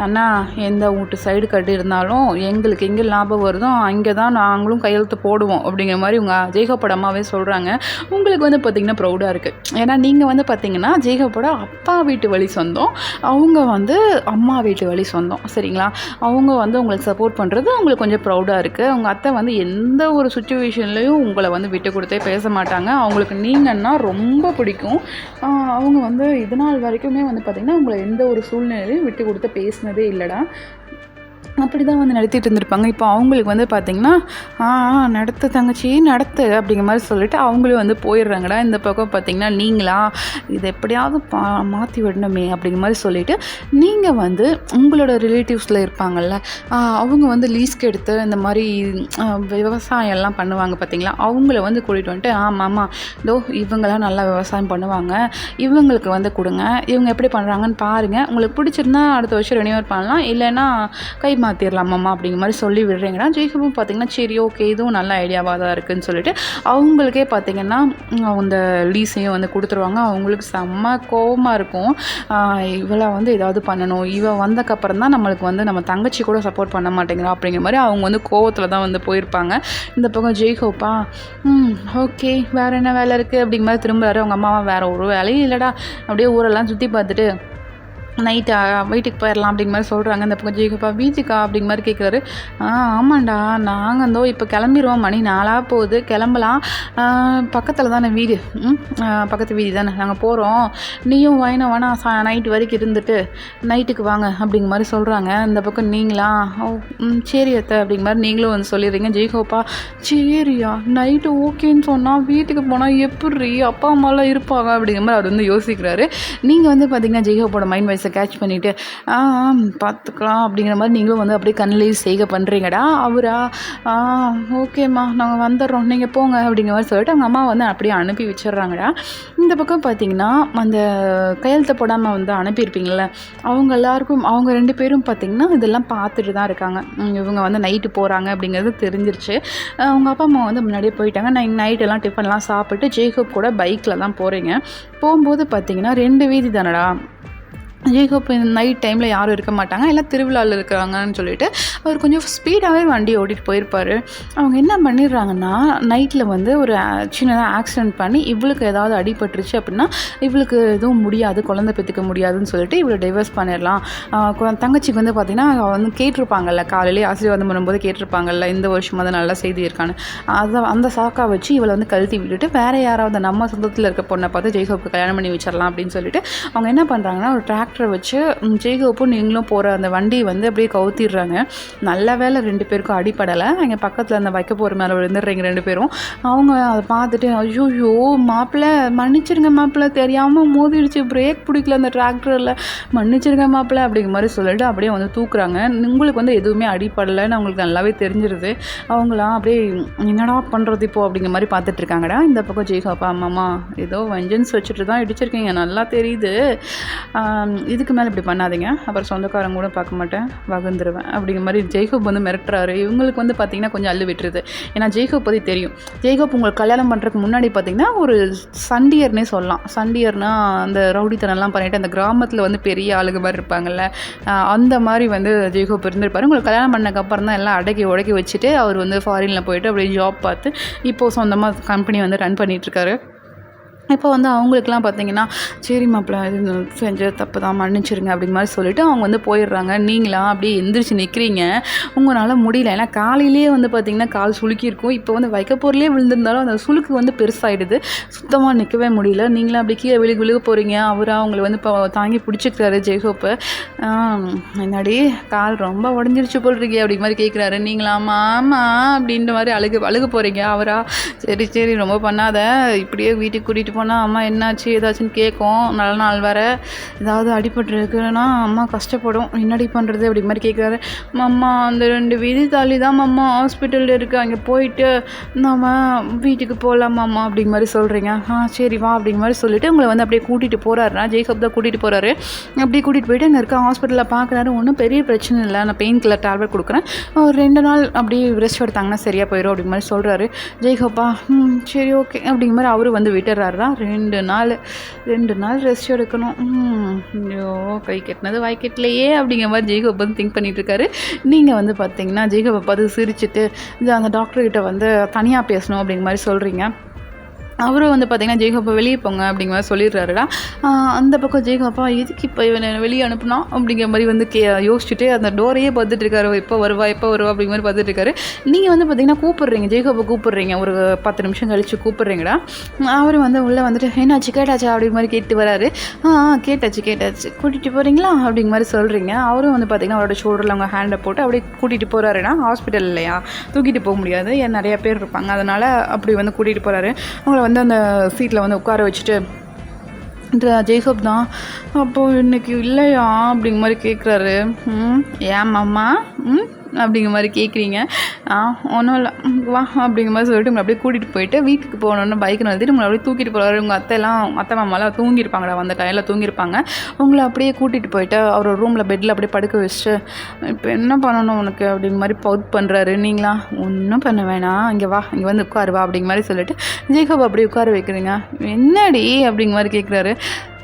அண்ணா எந்த வீட்டு சைடு கட்டியிருந்தாலும் எங்களுக்கு எங்கே லாபம் வருதோ அங்கே தான் நாங்களும் கையெழுத்து போடுவோம் அப்படிங்கிற மாதிரி உங்கள் ஜேக்கப்போட அம்மாவே சொல்கிறாங்க. உங்களுக்கு வந்து பார்த்திங்கன்னா ப்ரௌடாக இருக்குது. ஏன்னா நீங்கள் வந்து பார்த்திங்கன்னா ஜேக்கப்போட அப்பா வீட்டு வழி சொந்தம், அவங்க வந்து அம்மா வீட்டு வழி சொந்தம் சரிங்களா. அவங்க வந்து உங்களுக்கு சப்போர்ட் பண்ணுறது உங்களுக்கு கொஞ்சம் ப்ரௌடாக இருக்குது. அவங்க அத்தை வந்து எந்த ஒரு சுச்சுவேஷன்லேயும் உங்களை வந்து விட்டு கொடுத்தே பேச மாட்டாங்க. அவங்களுக்கு நீங்கன்னா ரொம்ப பிடிக்கும். அவங்க வந்து இது நாள் வரைக்குமே வந்து பார்த்திங்கன்னா உங்களை எந்த ஒரு சூழ்நிலையிலையும் விட்டு கொடுத்து பேசினதே இல்லைடா. அப்படி தான் வந்து நடத்திட்டு இருந்திருப்பாங்க. இப்போ அவங்களுக்கு வந்து பார்த்திங்கன்னா, நடத்து தங்கச்சி நடத்து அப்படிங்கிற மாதிரி சொல்லிட்டு அவங்களே வந்து போயிடுறாங்கடா. இந்த பக்கம் பார்த்திங்கன்னா, நீங்களா இதை எப்படியாவது மாற்றி விடணுமே அப்படிங்கிற மாதிரி சொல்லிவிட்டு, நீங்கள் வந்து உங்களோட ரிலேட்டிவ்ஸில் இருப்பாங்கள்ல, அவங்க வந்து லீஸ்க்கு எடுத்து இந்த மாதிரி விவசாயம் எல்லாம் பண்ணுவாங்க பார்த்திங்களா, அவங்கள வந்து கூட்டிகிட்டு வந்துட்டு, ஆமாம் இதோ இவங்களாம் நல்லா விவசாயம் பண்ணுவாங்க, இவங்களுக்கு வந்து கொடுங்க, இவங்க எப்படி பண்ணுறாங்கன்னு பாருங்கள், உங்களுக்கு பிடிச்சிருந்தா அடுத்த வருஷம் ரெனியூவல் பண்ணலாம், இல்லைன்னா கை மாற்றிடலாமாம்மா அப்படிங்கிற மாதிரி சொல்லி விடுறீங்கன்னா, ஜேக்கபும் பார்த்திங்கன்னா சரி ஓகே இதுவும் நல்ல ஐடியாவாக தான் இருக்குதுன்னு சொல்லிட்டு அவங்களுக்கே பார்த்திங்கன்னா அந்த லீஸையும் வந்து கொடுத்துருவாங்க. அவங்களுக்கு செம்ம கோவமாக இருக்கும், இவளை வந்து ஏதாவது பண்ணணும், இவள் வந்தக்கப்புறம் தான் நம்மளுக்கு வந்து நம்ம தங்கச்சி கூட சப்போர்ட் பண்ண மாட்டேங்கிறா அப்படிங்கிற மாதிரி அவங்க வந்து கோவத்தில் தான் வந்து போயிருப்பாங்க. இந்த பக்கம் ஜெய்ஹோப்பா ஓகே வேறு என்ன வேலை இருக்குது அப்படிங்கிற மாதிரி திரும்புறாரு. அவங்க அம்மாவை வேறு ஒரு வேலையும் இல்லைடா, அப்படியே ஊரெல்லாம் சுற்றி பார்த்துட்டு நைட்டு வீட்டுக்கு போயிடலாம் அப்படிங்கிற மாதிரி சொல்கிறாங்க. இந்த பக்கம் ஜெய்கப்பா வீட்டுக்கா அப்படிங்கிற மாதிரி கேட்குறாரு. ஆமாண்டா நாங்கள் இந்தோ இப்போ கிளம்பிடுவோம், மணி 4 போகுது, கிளம்பலாம், பக்கத்தில் தானே வீடு, பக்கத்து வீடு தானே, நாங்கள் போகிறோம், நீயும் வேணா நைட்டு வரைக்கும் இருந்துட்டு நைட்டுக்கு வாங்க அப்படிங்கிற மாதிரி சொல்கிறாங்க. இந்த பக்கம் நீங்களா சரி அத்தை அப்படிங்கிற மாதிரி நீங்களும் வந்து சொல்லிடுறீங்க. ஜெய்கோப்பா சரியா நைட்டு ஓகேன்னு சொன்னால் வீட்டுக்கு போனால் எப்படி அப்பா அம்மாலாம் இருப்பாங்க அப்படிங்கிற மாதிரி அவர் வந்து யோசிக்கிறாரு. நீங்கள் வந்து பார்த்தீங்கன்னா ஜெய்கோப்போட மைண்ட் வைஸை கேட்ச் பண்ணிவிட்டு பார்த்துக்கலாம் அப்படிங்கிற மாதிரி நீங்களும் வந்து அப்படியே கண்ணிலேயே செய்கை பண்ணுறீங்கடா. அவரா ஓகேம்மா நாங்கள் வந்துடுறோம் நீங்கள் போங்க அப்படிங்கிற மாதிரி சொல்லிட்டு அவங்க அம்மா வந்து அப்படியே அனுப்பி வச்சிடுறாங்கடா. இந்த பக்கம் பார்த்திங்கன்னா அந்த கையெழுத்து போடாமல் வந்து அனுப்பியிருப்பீங்கள, அவங்க எல்லாருக்கும் அவங்க 2 பேரும் பார்த்திங்கன்னா இதெல்லாம் பார்த்துட்டு தான் இருக்காங்க. இவங்க வந்து நைட்டு போகிறாங்க அப்படிங்கிறது தெரிஞ்சிருச்சு. அவங்க அப்பா அம்மா வந்து முன்னாடியே போயிட்டாங்க. நான் நைட்டெல்லாம் டிஃபன்லாம் சாப்பிட்டு ஜேக்கப் கூட பைக்கில் தான் போகிறீங்க. போகும்போது பார்த்திங்கன்னா 2 வீதி தானடா, ஜேக்கப் நைட் டைமில் யாரும் இருக்க மாட்டாங்க, எல்லாம் திருவிழாவில் இருக்கிறாங்கன்னு சொல்லிட்டு அவர் கொஞ்சம் ஸ்பீடாகவே வண்டி ஓட்டிகிட்டு போயிருப்பார். அவங்க என்ன பண்ணிடுறாங்கன்னா நைட்டில் வந்து ஒரு சின்னதாக ஆக்சிடென்ட் பண்ணி இவளுக்கு ஏதாவது அடிபட்டுருச்சு அப்படின்னா இவளுக்கு எதுவும் முடியாது, குழந்தை பெற்றுக்க முடியாதுன்னு சொல்லிட்டு இவளை டைவர்ஸ் பண்ணிடலாம். தங்கச்சிக்கு வந்து பார்த்திங்கன்னா வந்து கேட்டிருப்பாங்கல்ல, காலையிலேயே ஆசீர்வாதம் பண்ணும்போது கேட்டிருப்பாங்கல்ல இந்த வருஷம் வந்து நல்லா செய்தி இருக்கான்னு, அந்த சாக்கா வச்சு இவளை வந்து கழட்டி விட்டுட்டு வேறு யாராவது நம்ம சொந்தத்தில் இருக்க பொண்ணை பார்த்து ஜேக்கப்புக்கு கல்யாணம் பண்ணி வச்சிடலாம் அப்படின்னு சொல்லிட்டு அவங்க என்ன பண்ணுறாங்கன்னா ஒரு டிராக்டரை வச்சு ஜேக்கப்பும் நீங்களும் போகிற அந்த வண்டியை வந்து அப்படியே கவுத்திடுறாங்க. நல்ல வேலை 2 பேருக்கும் அடிப்படலை. அங்கே பக்கத்தில் அந்த வைக்க போகிற மேலே விழுந்துடுறீங்க 2 பேரும். அவங்க அதை பார்த்துட்டு ஐயோ மாப்பிள்ளை மன்னிச்சிருங்க மாப்பிள்ளை தெரியாமல் மோதிடுச்சு, பிரேக் பிடிக்கல அந்த டிராக்டரில், மன்னிச்சிருங்க மாப்பிள்ளை அப்படிங்கிற மாதிரி சொல்லிட்டு அப்படியே வந்து தூக்குறாங்க. உங்களுக்கு வந்து எதுவுமே அடிப்படலைன்னு அவங்களுக்கு நல்லாவே தெரிஞ்சிருது. அவங்களாம் அப்படியே என்னடா பண்ணுறது இப்போ அப்படிங்கிற மாதிரி பார்த்துட்டு இருக்காங்கடா. இந்த பக்கம் ஜெய்கப்பா அம்மாமா ஏதோ வெஞ்சன்ஸ் வச்சுட்டு தான் இடிச்சிருக்கீங்க நல்லா தெரியுது, இதுக்கு மேலே இப்படி பண்ணாதீங்க, அப்புறம் சொந்தக்காரங்க கூட பார்க்க மாட்டேன் வகுந்துருவேன் அப்படிங்கிற மாதிரி ஜெய்கப் வந்து மிரட்டுறாரு. இவங்களுக்கு வந்து பார்த்திங்கன்னா கொஞ்சம் அள்ளு விட்டுருது. ஏன்னா ஜெய்கப் பற்றி தெரியும். ஜெய்கப் உங்களுக்கு கல்யாணம் பண்ணுறதுக்கு முன்னாடி பார்த்திங்கன்னா ஒரு சண்டியர்னே சொல்லலாம். சண்டியர்னால் அந்த ரவுடித்தனம்லாம் பண்ணிவிட்டு அந்த கிராமத்தில் வந்து பெரிய ஆளுங்க மாதிரி இருப்பாங்கள்ல, அந்த மாதிரி வந்து ஜெய்கப் இருந்திருப்பார். உங்களுக்கு கல்யாணம் பண்ணக்கப்புறம் தான் எல்லாம் அடக்கி உடக்கி வச்சுட்டு அவர் வந்து ஃபாரினில் போயிட்டு அப்படியே ஜாப் பார்த்து இப்போது சொந்தமாக கம்பெனி வந்து ரன் பண்ணிகிட்ருக்காரு. இப்போ வந்து அவங்களுக்குலாம் பார்த்திங்கன்னா சரி மாப்பிள்ளை இது செஞ்ச தப்பு தான் மன்னிச்சிருங்க அப்படிங்கிற மாதிரி சொல்லிவிட்டு அவங்க வந்து போயிடுறாங்க. நீங்களாம் அப்படியே எந்திரிச்சு நிற்கிறீங்க, உங்களால் முடியல. ஏன்னா காலையிலேயே வந்து பார்த்திங்கன்னா கால் சுளுக்கியிருக்கும். இப்போ வந்து வைக்கப்போர்லேயே விழுந்திருந்தாலும் அந்த சுளுக்கு வந்து பெருசாகிடுது, சுத்தமாக நிற்கவே முடியல. நீங்களாம் அப்படி கீழே விழுக போகிறீங்க. அவராக அவங்களை வந்து இப்போ தாங்கி பிடிச்சிக்கிறாரு ஜெய்கோப்பை. என்னடி கால் ரொம்ப உடஞ்சிருச்சு போல் இருக்கே அப்படிங்கிற மாதிரி கேட்குறாரு. நீங்களாம் ஆமாம் அப்படின்ற மாதிரி அழுக போகிறீங்க. அவரா சரி ரொம்ப பண்ணாத, இப்படியே வீட்டுக்கு கூட்டிகிட்டு போனால் அம்மா என்னாச்சு ஏதாச்சுன்னு கேட்கும், நல்ல நாள் வேறு ஏதாவது அடிபட்டுருக்குன்னா அம்மா கஷ்டப்படும், என்னடி பண்ணுறது அப்படி மாதிரி கேட்குறாரு. அம்மா அந்த 2 வீதி தாலி தான் அம்மா ஹாஸ்பிட்டலில் இருக்குது, அங்கே போயிட்டு நம்ம வீட்டுக்கு போகலாமாம்மா அப்படிங்கிற மாதிரி சொல்கிறீங்க. சரி வா அப்படிங்கிற மாதிரி சொல்லிவிட்டு உங்களை வந்து அப்படியே கூட்டிகிட்டு போகிறாருனா ஜெய்கப் தான் கூட்டிகிட்டு போகிறாரு. அப்படியே கூட்டிகிட்டு போயிட்டு அங்கே இருக்க ஹாஸ்பிட்டலில் பார்க்குறாரு. ஒன்றும் பெரிய பிரச்சனை இல்லை, நான் பெயின் கில்லர் டேப்லெட் கொடுக்குறேன், ஒரு 2 நாள் அப்படியே ரெஸ்ட் எடுத்தாங்கன்னா சரியாக போயிடும் அப்படிங்கிற மாதிரி சொல்கிறாரு. ஜெய்கப்பா சரி ஓகே அப்படிங்கிற மாதிரி அவரு வந்து விட்டுறாருதான். 2 நாள் ரெஸ்ட் எடுக்கணும். ஐயோ கை கட்டினது வாய் கட்டலையே அப்படிங்கிற மாதிரி ஜெய்கப் வந்து திங்க் பண்ணிட்டு இருக்காரு. நீங்கள் வந்து பார்த்தீங்கன்னா ஜெய்கப்பை பார்த்து சிரிச்சுட்டு அந்த டாக்டர்கிட்ட வந்து தனியாக பேசணும் அப்படிங்கிற மாதிரி சொல்கிறீங்க. அவரும் வந்து பார்த்தீங்கன்னா ஜெய்ஹப்பா வெளியே போங்க அப்படிங்கிற மாதிரி சொல்லிடுறாருடா. அந்த பக்கம் ஜெய்ஹப்பா எதுக்கு இப்போ இவனை வெளியே அனுப்புனா அப்படிங்கிற மாதிரி வந்து யோசிச்சுட்டு அந்த டோரையே பார்த்துட்டு இருக்காரு. எப்போ வருவா அப்படிங்கிற மாதிரி பார்த்துட்டு இருக்காரு. நீங்கள் வந்து பார்த்தீங்கன்னா கூப்பிடுறீங்க, ஜெய்ஹப்பா கூப்பிடுறீங்க, ஒரு 10 நிமிஷம் கழிச்சு கூப்பிடுறீங்கடா. அவர் வந்து உள்ளே வந்துட்டு என்னாச்சு கேட்டாச்சா அப்படிங்கிற மாதிரி கேட்டு வராரு. கேட்டாச்சு கூட்டிகிட்டு போகிறீங்களா அப்படிங்கிற மாதிரி சொல்கிறீங்க. அவரும் வந்து பார்த்தீங்கன்னா அவரோட ஷோல்டரில் அவங்க ஹேண்டை போட்டு அப்படியே கூட்டிகிட்டு போகிறாருன்னா, ஹாஸ்பிட்டல் இல்லையா, தூக்கிட்டு போக முடியாது, ஏன் நிறையா பேர் இருப்பாங்க, அதனால் அப்படி வந்து கூட்டிகிட்டு போகிறாரு. அவங்கள வந்து அந்த சீட்டில் வந்து உட்கார வச்சுட்டு ஜெய்ஹப் தான் அப்போது இன்றைக்கி இல்லையா அப்படிங்கிற மாதிரி கேட்குறாரு. ஏன் மாமா அப்படிங்கிற மாதிரி கேட்குறீங்க. ஒன்றும் இல்லை வா அப்படிங்கிற மாதிரி சொல்லிட்டு உங்களை அப்படியே கூட்டிகிட்டு போயிட்டு வீட்டுக்கு போகணுன்னு பைக்கு நிறுத்திட்டு உங்களை அப்படியே தூக்கிட்டு போகிறாரு. உங்கள் அத்தை மாமாலாம் தூங்கியிருப்பாங்கடா, அந்த டைமில் தூங்கியிருப்பாங்க. உங்களை அப்படியே கூட்டிகிட்டு போயிட்டு அவரோட ரூமில் பெட்டில் அப்படியே படுக்க வச்சுட்டு இப்போ என்ன பண்ணணும் உனக்கு அப்படிங்கிற மாதிரி பவுட் பண்ணுறாரு. நீங்களா ஒன்றும் பண்ண வேணாம், இங்கே வா, இங்கே வந்து உட்காருவா அப்படிங்கிற மாதிரி சொல்லிட்டு ஜெய்ஹப் அப்படியே உட்கார வைக்கிறீங்க. என்னடி அப்படிங்கிற மாதிரி கேட்குறாரு.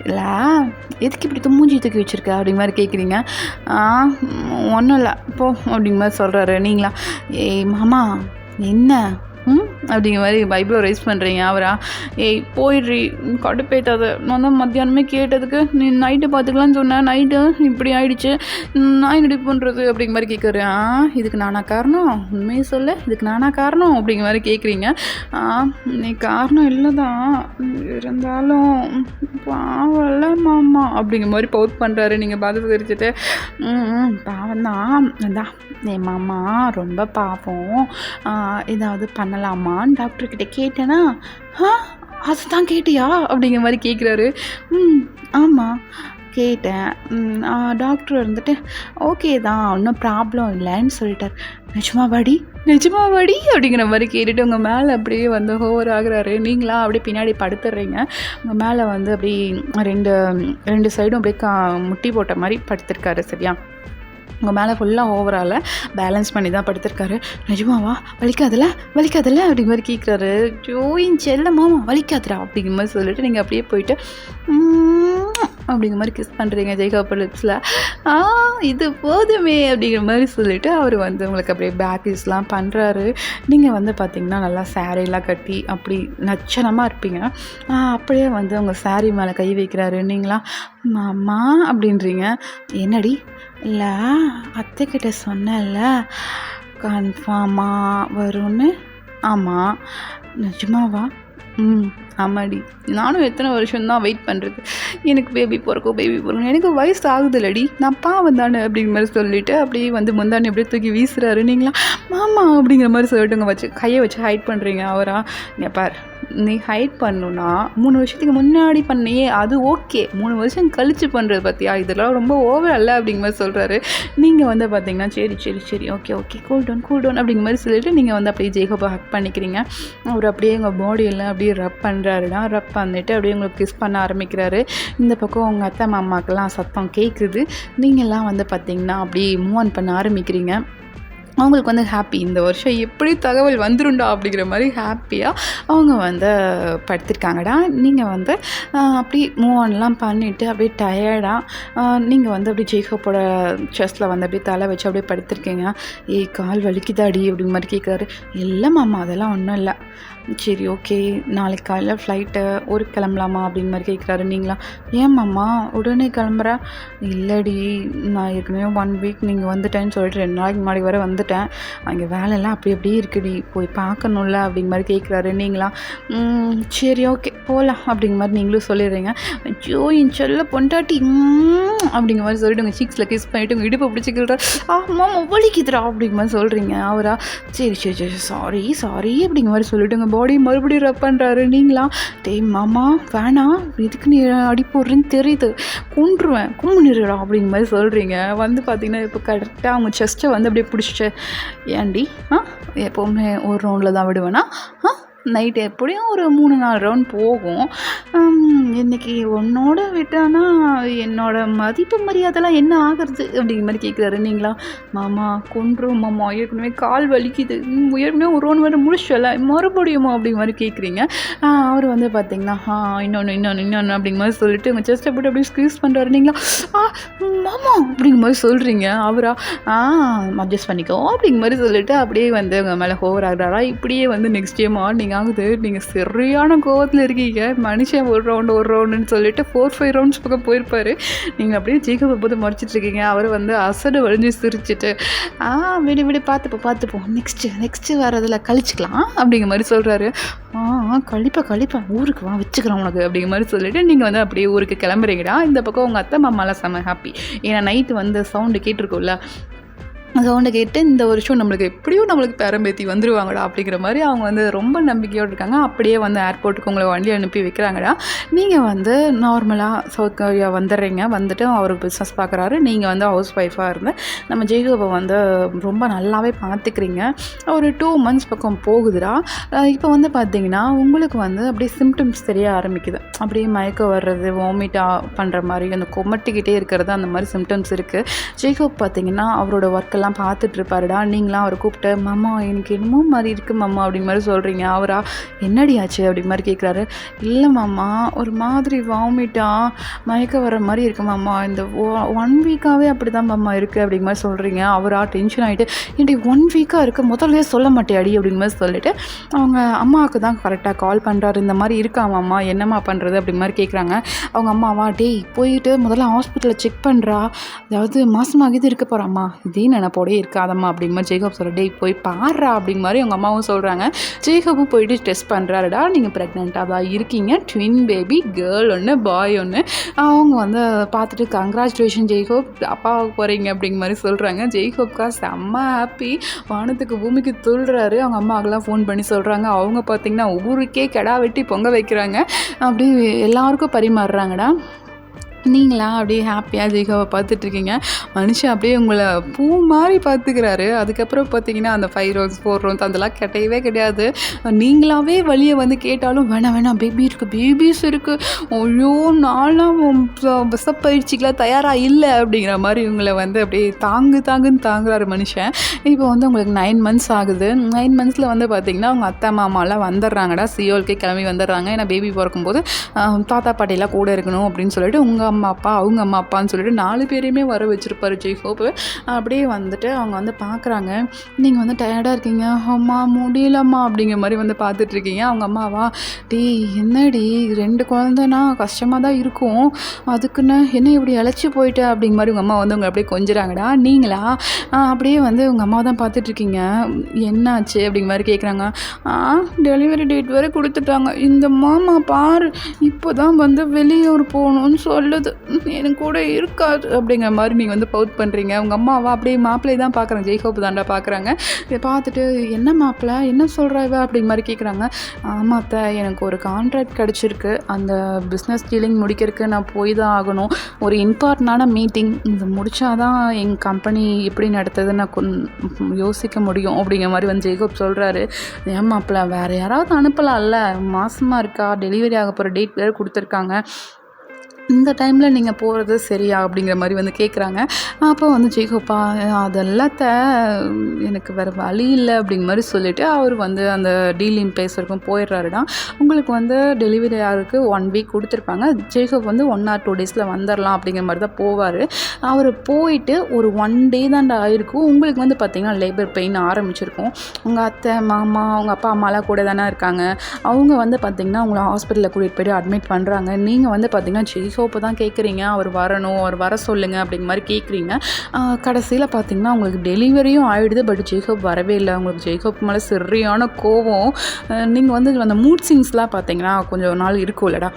இல்லை எதுக்கு இப்படி மூஞ்சி தூக்கி வச்சுருக்க அப்படிங்கிற மாதிரி கேட்குறீங்க. ஒன்றும் இல்லை போ அப்படிங்கிற மாதிரி சொல்கிறாரு. நீங்களா ஏய் மாமா என்ன அப்படிங்கிற மாதிரி பைபிளை ரைஸ் பண்ணுறீங்க. அவரா ஏய் போயிடுறி கடுப்பேத்தாத, நான் தான் மத்தியானமே கேட்டதுக்கு நீ நைட்டு பார்த்துக்கலான்னு சொன்னேன், நைட்டு இப்படி ஆயிடுச்சு, நான் என்னடி பண்ணுறது அப்படிங்கிற மாதிரி கேட்குறேன். இதுக்கு நானா காரணம், உண்மையை சொல்ல இதுக்கு நானா காரணம் அப்படிங்கிற மாதிரி கேட்குறீங்க. நீ காரணம் இல்லை தான், இருந்தாலும் பாவம்ல மாமா அப்படிங்கிற மாதிரி பவுட் பண்ணுறாரு. நீங்கள் பார்த்து தெரிஞ்சுட்டு பாவம் தான் அதான் என் மாமா ரொம்ப பாவம், ஏதாவது பண்ணலாமான்னு டாக்டர்கிட்ட கேட்டேன்னா அதுதான் கேட்டியா அப்படிங்கிற மாதிரி கேட்குறாரு. ஆமாம் கேட்டேன். டாக்டர் இருந்துட்டு ஓகே தான், ஒன்றும் ப்ராப்ளம் இல்லைன்னு சொல்லிட்டார். நிஜமாவாடி அப்படிங்கிற மாதிரி கேட்டுட்டு உங்கள் மேலே அப்படியே வந்து ஹோவர் ஆகுறாரு. நீங்களா அப்படியே பின்னாடி படுத்துடுறீங்க. உங்கள் மேலே வந்து அப்படி ரெண்டு சைடும் அப்படியே முட்டி போட்ட மாதிரி படுத்திருக்காரு. சரியா, உங்கள் மேலே ஃபுல்லாக ஓவரால் பேலன்ஸ் பண்ணி தான் படுத்திருக்காரு. நிஜமாவா வலிக்காதில்ல அப்படிங்கிற மாதிரி கேட்குறாரு. ஜோயின் செல்லமாமா வலிக்காதுரா அப்படிங்கிற மாதிரி சொல்லிட்டு நீங்கள் அப்படியே போயிட்டு அப்படிங்கிற மாதிரி கிஸ் பண்ணுறீங்க ஜெய்ஹப் லிப்ஸில். இது போதுமே அப்படிங்கிற மாதிரி சொல்லிவிட்டு அவர் வந்து உங்களுக்கு அப்படியே பேக் கிஸ்லாம் பண்ணுறாரு. நீங்கள் வந்து பார்த்திங்கன்னா நல்லா சாரீலாம் கட்டி அப்படி நச்சனமாக இருப்பீங்க. அப்படியே வந்து உங்கள் சாரீ மேலே கை வைக்கிறாரு. நீங்களா மாமா அப்படின்றீங்க. என்னடி இல்லை அத்தைக்கிட்ட சொன்னல கன்ஃபார்மாக வரும்னு. ஆமாம் நிஜமாவா? ஆமாடி, நானும் எத்தனை வருஷம்தான் வெயிட் பண்ணுறது, எனக்கு பேபி பிறக்கும் எனக்கு வயசு ஆகுதுல்லடி, நான் பாவம் தானே அப்படிங்கிற மாதிரி சொல்லிவிட்டு அப்படியே வந்து முந்தானி அப்படியே தூக்கி வீசுறாரு. நீங்களா மாமா அப்படிங்கிற மாதிரி சொல்லிட்டு உங்கள் கையை வச்சு ஹைட் பண்ணுறீங்க. அவரா இங்கே பார், நீ ஹைட் பண்ணணுன்னா 3 வருஷத்துக்கு முன்னாடி பண்ணியே அது ஓகே, 3 வருஷம் கழித்து பண்ணுறது பார்த்தியா, இதெல்லாம் ரொம்ப ஓவர் அல்ல அப்படிங்கிற மாதிரி சொல்கிறாரு. நீங்கள் வந்து பார்த்தீங்கன்னா சரி ஓகே கூல் டவுன் அப்படிங்கிற மாதிரி சொல்லிவிட்டு நீங்கள் வந்து அப்படியே ஜெய்ஹப்பை ஹக் பண்ணிக்கிறீங்க. அவர் அப்படியே உங்கள் பாடியெல்லாம் அப்படியே ரப் பண்ணுறாருடா. ரப் பண்ணிட்டு அப்படியே உங்களுக்கு கிஸ் பண்ண ஆரம்பிக்கிறாரு. இந்த பக்கம் உங்கள் அத்தை மாமாக்கெல்லாம் சத்தம் கேட்குது. நீங்கள்லாம் வந்து பார்த்திங்கன்னா அப்படியே மூவ் ஆன் பண்ண ஆரம்பிக்கிறீங்க. அவங்களுக்கு வந்து ஹாப்பி, இந்த வருஷம் எப்படி தகவல் வந்துருண்டா அப்படிங்கிற மாதிரி ஹாப்பியாக அவங்க வந்து படுத்திருக்காங்கடா. நீங்கள் வந்து அப்படி மூவ் ஆன்லாம் பண்ணிவிட்டு அப்படியே டயர்டாக நீங்கள் வந்து அப்படியே ஜெய்ஹப்போட செஸ்ட்டில் வந்து அப்படியே தலை வச்சு அப்படியே படுத்திருக்கீங்க. ஏய் கால் வலிக்குதாடி அப்படிங்கிற மாதிரி கேட்குறாரு. இல்லை மாமா அதெல்லாம் ஒன்றும் இல்லை. சரி ஓகே, நாளைக்கு காலையில் ஃப்ளைட்டு ஊருக்கு கிளம்பலாமா அப்படிங்கிற மாதிரி கேட்குறாரு. நீங்களா ஏன் மாமா உடனே கிளம்புற? இல்லடி நான் ஏற்கனவே 1 வீக் நீங்கள் வந்துட்டேன்னு சொல்லிட்டு 2 நாளைக்கு முன்னாடி வரை வந்துட்டேன், அங்கே வேலையெல்லாம் அப்படி இருக்குடி, போய் பார்க்கணும்ல அப்படிங்கிற மாதிரி கேட்குறாரு. நீங்களா சரி ஓகே போகலாம் அப்படிங்கிற மாதிரி நீங்களும் சொல்லிடுறீங்க. ஐயோ என் செல்ல பொண்டாட்டி அப்படிங்கிற மாதிரி சொல்லிட்டு உங்கள் சீக்ஸில் கிஸ் பண்ணிவிட்டு உங்கள் இடுப்பை பிடிச்சிக்கிற மாமா வலிக்குதுரா அப்படிங்கிற மாதிரி சொல்கிறீங்க. அவரா சரி சாரி அப்படிங்கிற மாதிரி சொல்லிட்டு உங்கள் பாடி மறுபடியும் ரப் பண்ணுறாரு. நீங்களா டேய் மாமா வேணாம், இதுக்கு நீ அடி போடுறேன்னு தெரியுது, கொன்றுவேன் கும்பிடுறா அப்படிங்கிற மாதிரி சொல்கிறீங்க. வந்து பார்த்தீங்கன்னா இப்போ கரெக்டாக அவங்க செஸ்ட்டை வந்து அப்படியே பிடிச்சிட்டு ஏன்டி எப்போவுமே ஒரு ரவுண்டில் தான் விடுவேன்னா நைட்டு எப்படியும் ஒரு 3-4 ரவுண்ட் போகும், இன்றைக்கி உன்னோட விட்டானா என்னோட மதிப்பு மரியாதைலாம் என்ன ஆகிறது அப்படிங்கிற மாதிரி கேட்குறாரு. நீங்களா மாமா கொன்றும் மாமா, ஏற்கனவே கால் வலிக்குது, ஏற்கனவே ஒரு ரவுண்ட் வேறு முடிச்சல மறுபடியுமா அப்படிங்கிற மாதிரி கேட்குறீங்க. அவர் வந்து பார்த்திங்கன்னா இன்னொன்று அப்படிங்கிற மாதிரி சொல்லிட்டு உங்கள் செஸ்ட்டை போட்டு அப்படியே ஸ்க்வீஸ் பண்ணுறாரு. நீங்களா மாமா அப்படிங்கிற மாதிரி சொல்கிறீங்க. அவரா அட்ஜஸ்ட் பண்ணிக்கோ அப்படிங்கிற மாதிரி சொல்லிட்டு அப்படியே வந்து உங்கள் மேலே ஓவர் ஆகிறாரா. இப்படியே வந்து நெக்ஸ்ட் டே மார்னிங் ஆகுது. நீங்கள் சரியான கோவத்தில் இருக்கீங்க. மனுஷன் ஒரு ரவுண்டுன்னு சொல்லிட்டு 4-5 ரவுண்ட்ஸ் பக்கம் போயிருப்பார். நீங்கள் அப்படியே ஜேக்கபை போது முறைச்சிட்ருக்கீங்க. அவர் வந்து அசடு வழிஞ்சு சிரிச்சிட்டு விடு பார்த்துப்போம் நெக்ஸ்ட்டு வரதில் கழிச்சிக்கலாம் அப்படிங்கிற மாதிரி சொல்கிறாரு. கழிப்பேன் ஊருக்கு வா வச்சுக்கிறேன் உனக்கு அப்படிங்கிற மாதிரி சொல்லிவிட்டு நீங்கள் வந்து அப்படியே ஊருக்கு கிளம்புறீங்கடா. இந்த பக்கம் உங்கள் அத்தை மாமாலாம் செம்ம ஹாப்பி. ஏன்னா நைட்டு வந்து சவுண்டு கேட்டிருக்கோம்ல, சவுண்டை கேட்டு இந்த வருஷம் நம்மளுக்கு பேரம்பேத்தி வந்துடுவாங்கடா அப்படிங்கிற மாதிரி அவங்க வந்து ரொம்ப நம்பிக்கையோடு இருக்காங்க. அப்படியே வந்து ஏர்போர்ட்டுக்கு உங்களை வண்டி அனுப்பி வைக்கிறாங்கடா. நீங்கள் வந்து நார்மலாக சவுத் கொரியா வந்துடுறீங்க. வந்துட்டு அவர் பிஸ்னஸ் பார்க்குறாரு. நீங்கள் வந்து ஹவுஸ் ஒய்ஃபாக இருந்து நம்ம ஜேகோபை வந்து ரொம்ப நல்லாவே பார்த்துக்கிறீங்க. ஒரு 2 months பக்கம் போகுதுடா. இப்போ வந்து பார்த்திங்கன்னா உங்களுக்கு வந்து அப்படியே சிம்டம்ஸ் தெரிய ஆரம்பிக்குது. அப்படியே மயக்கம் வர்றது, வாமிட்டாக பண்ணுற மாதிரி, அந்த கொமட்டிக்கிட்டே இருக்கிறது, அந்த மாதிரி சிம்டம்ஸ் இருக்குது. ஜேகோப் பார்த்திங்கன்னா அவரோட ஒர்க்கெல்லாம் பார்த்துட்ருப்பாருடா. நீங்களாம் அவரை கூப்பிட்டு மாமா எனக்கு என்னமோ மாதிரி இருக்குது மாமா அப்படிங்க மாதிரி சொல்கிறீங்க. அவரா என்னடி ஆச்சு அப்படி மாதிரி கேட்குறாரு. இல்லை மாமா ஒரு மாதிரி மயக்க வர மாதிரி இருக்கு மாமா, இந்த 1 வீக்காகவே அப்படி தான் மாமா இருக்குது அப்படிங்க மாதிரி சொல்கிறீங்க. அவரா டென்ஷன் ஆகிட்டு ஏன்டி 1 வீக்காக இருக்குது முதல்ல சொல்ல மாட்டேடி அப்படிங்க மாதிரி சொல்லிட்டு அவங்க அம்மாவுக்கு தான் கரெக்டாக கால் பண்ணுறாரு. இந்த மாதிரி இருக்கா மாமா என்னம்மா பண்ணுறது அப்படிங்க மாதிரி கேட்குறாங்க. அவங்க அம்மாவா டேய் போயிட்டு முதல்ல ஹாஸ்பிட்டலில் செக் பண்ணுறா, அதாவது மாதமாகிது இருக்க போகிறாம்மா, இதே நினைப்போடே இருக்காதம்மா அப்படிங்க மாதிரி ஜேகப் சொல்கிற. டேய் போய் பாடுறா அப்படிங்க மாதிரி அவங்க அம்மாவும் சொல்கிறாங்க. ஜேகப்பும் போயிட்டு டெஸ்ட் பண்ணுறாருடா. நீங்கள் ப்ரெக்னெண்ட்டாக தான் இருக்கீங்க, ட்வின் பேபி, கேர்ள் ஒன்று பாய் ஒன்று. அவங்க வந்து பார்த்துட்டு கங்க்ராச்சுலேஷன் ஜேகப், அப்பாவுக்கு போகிறீங்க அப்படிங்க மாதிரி சொல்கிறாங்க. ஜேகப்கா செம்ம ஹாப்பி, வானத்துக்கு பூமிக்கு துள்ளுறாரு. அவங்க அம்மாவுக்கெல்லாம் ஃபோன் பண்ணி சொல்கிறாங்க. அவங்க பார்த்திங்கன்னா ஊருக்கே கெடா வெட்டி பொங்க வைக்கிறாங்க. அப்படி எல்லாருக்கும் பரிமாறுறாங்கடா. நீங்களா அப்படியே ஹாப்பியாக ஜேகோவை பார்த்துட்ருக்கீங்க. மனுஷன் அப்படியே உங்களை பூ மாதிரி பார்த்துக்கிறாரு. அதுக்கப்புறம் பார்த்தீங்கன்னா அந்த 5 rounds 4 rounds அதெல்லாம் கிடையாது. நீங்களாவே வழியை வந்து கேட்டாலும் வேணாம் பேபிஸ் இருக்குது ஐயோ நான்லாம் விசப்பயிற்சிக்கெலாம் தயாராக இல்லை அப்படிங்கிற மாதிரி இவங்களை வந்து அப்படியே தாங்குன்னு தாங்குறாரு மனுஷன். இப்போ வந்து உங்களுக்கு 9 months ஆகுது. 9 monthsல வந்து பார்த்திங்கன்னா அவங்க அத்தை மாமாலாம் வந்துடுறாங்கடா. சியோலுக்கே கிளம்பி வந்துடுறாங்க. ஏன்னா பேபி பிறக்கும்போது தாத்தா பாட்டிலாம் கூட இருக்கணும் அப்படின்னு சொல்லிட்டு உங்கள் அம்மா அப்பா அவங்க அம்மா அப்பான்னு சொல்லிட்டு 4 பேரையுமே வர வச்சுருப்பாரு ஜேகோப்பு. அப்படியே வந்துட்டு அவங்க வந்து பார்க்குறாங்க. நீங்கள் வந்து டயர்டாக இருக்கீங்க, அம்மா முடியலம்மா அப்படிங்கிற மாதிரி வந்து பார்த்துட்ருக்கீங்க. அவங்க அம்மாவா டேய் என்னடி 2 குழந்தைனா கஷ்டமாக தான் இருக்கும், அதுக்குன்னு என்ன இப்படி இழைச்சி போயிட்ட அப்படிங்கிற மாதிரி உங்கள் அம்மா வந்து உங்களை அப்படியே கொஞ்சிறாங்கடா. நீங்களா அப்படியே வந்து உங்கள் அம்மா தான் பார்த்துட்ருக்கீங்க. என்னாச்சு அப்படிங்கிற மாதிரி கேட்குறாங்க. டெலிவரி டேட் வேறு கொடுத்துட்டாங்க, இந்த மாமா பாரு இப்போ தான் வந்து வெளியூர் போகணுன்னு சொல்லுது, எனக்கு கூட இருக்காது அப்படிங்கிற மாதிரி நீங்கள் வந்து பவுட் பண்ணுறீங்க. உங்கள் அம்மாவா அப்படியே மாப்பிள்ளையை தான் பார்க்குறாங்க, ஜேகோப் தாண்டா பார்க்குறாங்க. இதை பார்த்துட்டு என்ன மாப்பிள்ளை என்ன சொல்கிறாவ அப்படிங்கிற மாதிரி கேட்குறாங்க. ஆமாத்த எனக்கு ஒரு கான்ட்ராக்ட் கிடச்சிருக்கு, அந்த பிஸ்னஸ் டீலிங் முடிக்கிறதுக்கு நான் போய் தான் ஆகணும். ஒரு இம்பார்ட்டண்டான மீட்டிங், இது முடித்தாதான் எங்கள் கம்பெனி எப்படி நடத்துதுன்னு நான் யோசிக்க முடியும் அப்படிங்கிற மாதிரி வந்து ஜேகோப் சொல்கிறாரு. ஏன் மாப்பிள்ளை வேறு யாராவது அனுப்பலாம்ல, மாதமாக இருக்கா, டெலிவரி ஆக போகிற டேட் வேறு கொடுத்துருக்காங்க, இந்த டைமில் நீங்கள் போகிறது சரியா அப்படிங்கிற மாதிரி வந்து கேட்குறாங்க. அப்போ வந்து ஜேகோப்பா அதெல்லாம் எனக்கு வேறு வழி இல்லை அப்படிங்கிற மாதிரி சொல்லிவிட்டு அவர் வந்து அந்த டீலிங் பேசுகிறக்கும் போயிடுறாருடா. உங்களுக்கு வந்து டெலிவரி ஆகிறதுக்கு 1 week கொடுத்துருப்பாங்க. ஜேகோப் வந்து 1 or 2 daysல வந்துடலாம் அப்படிங்கிற மாதிரி தான் போவார். அவர் போயிட்டு ஒரு 1 day தான்டா ஆயிருக்கும். உங்களுக்கு வந்து பார்த்திங்கன்னா லேபர் பெயின் ஆரம்பிச்சிருக்கும். உங்கள் அத்தை மாமா அவங்க அப்பா அம்மாலாம் கூட தானே இருக்காங்க. அவங்க வந்து பார்த்திங்கன்னா உங்களை ஹாஸ்பிட்டலில் கூட்டிகிட்டு போய்ட்டு அட்மிட் பண்ணுறாங்க. நீங்கள் வந்து பார்த்திங்கன்னா ஜேகோப்பை தான் கேட்குறீங்க, அவர் வரணும், அவர் வர சொல்லுங்கள் அப்படிங்கிற மாதிரி கேட்குறீங்க. கடைசியில் பார்த்திங்கன்னா உங்களுக்கு டெலிவரியும் ஆகிடுது. பட் ஜேகோப் வரவே இல்லை. உங்களுக்கு ஜேகோப் மேலே சரியான கோவம். நீங்கள் வந்து அந்த மூட் சிங்ஸ்லாம் பார்த்திங்கன்னா கொஞ்சம் நாள் இருக்கும் இல்லைடா.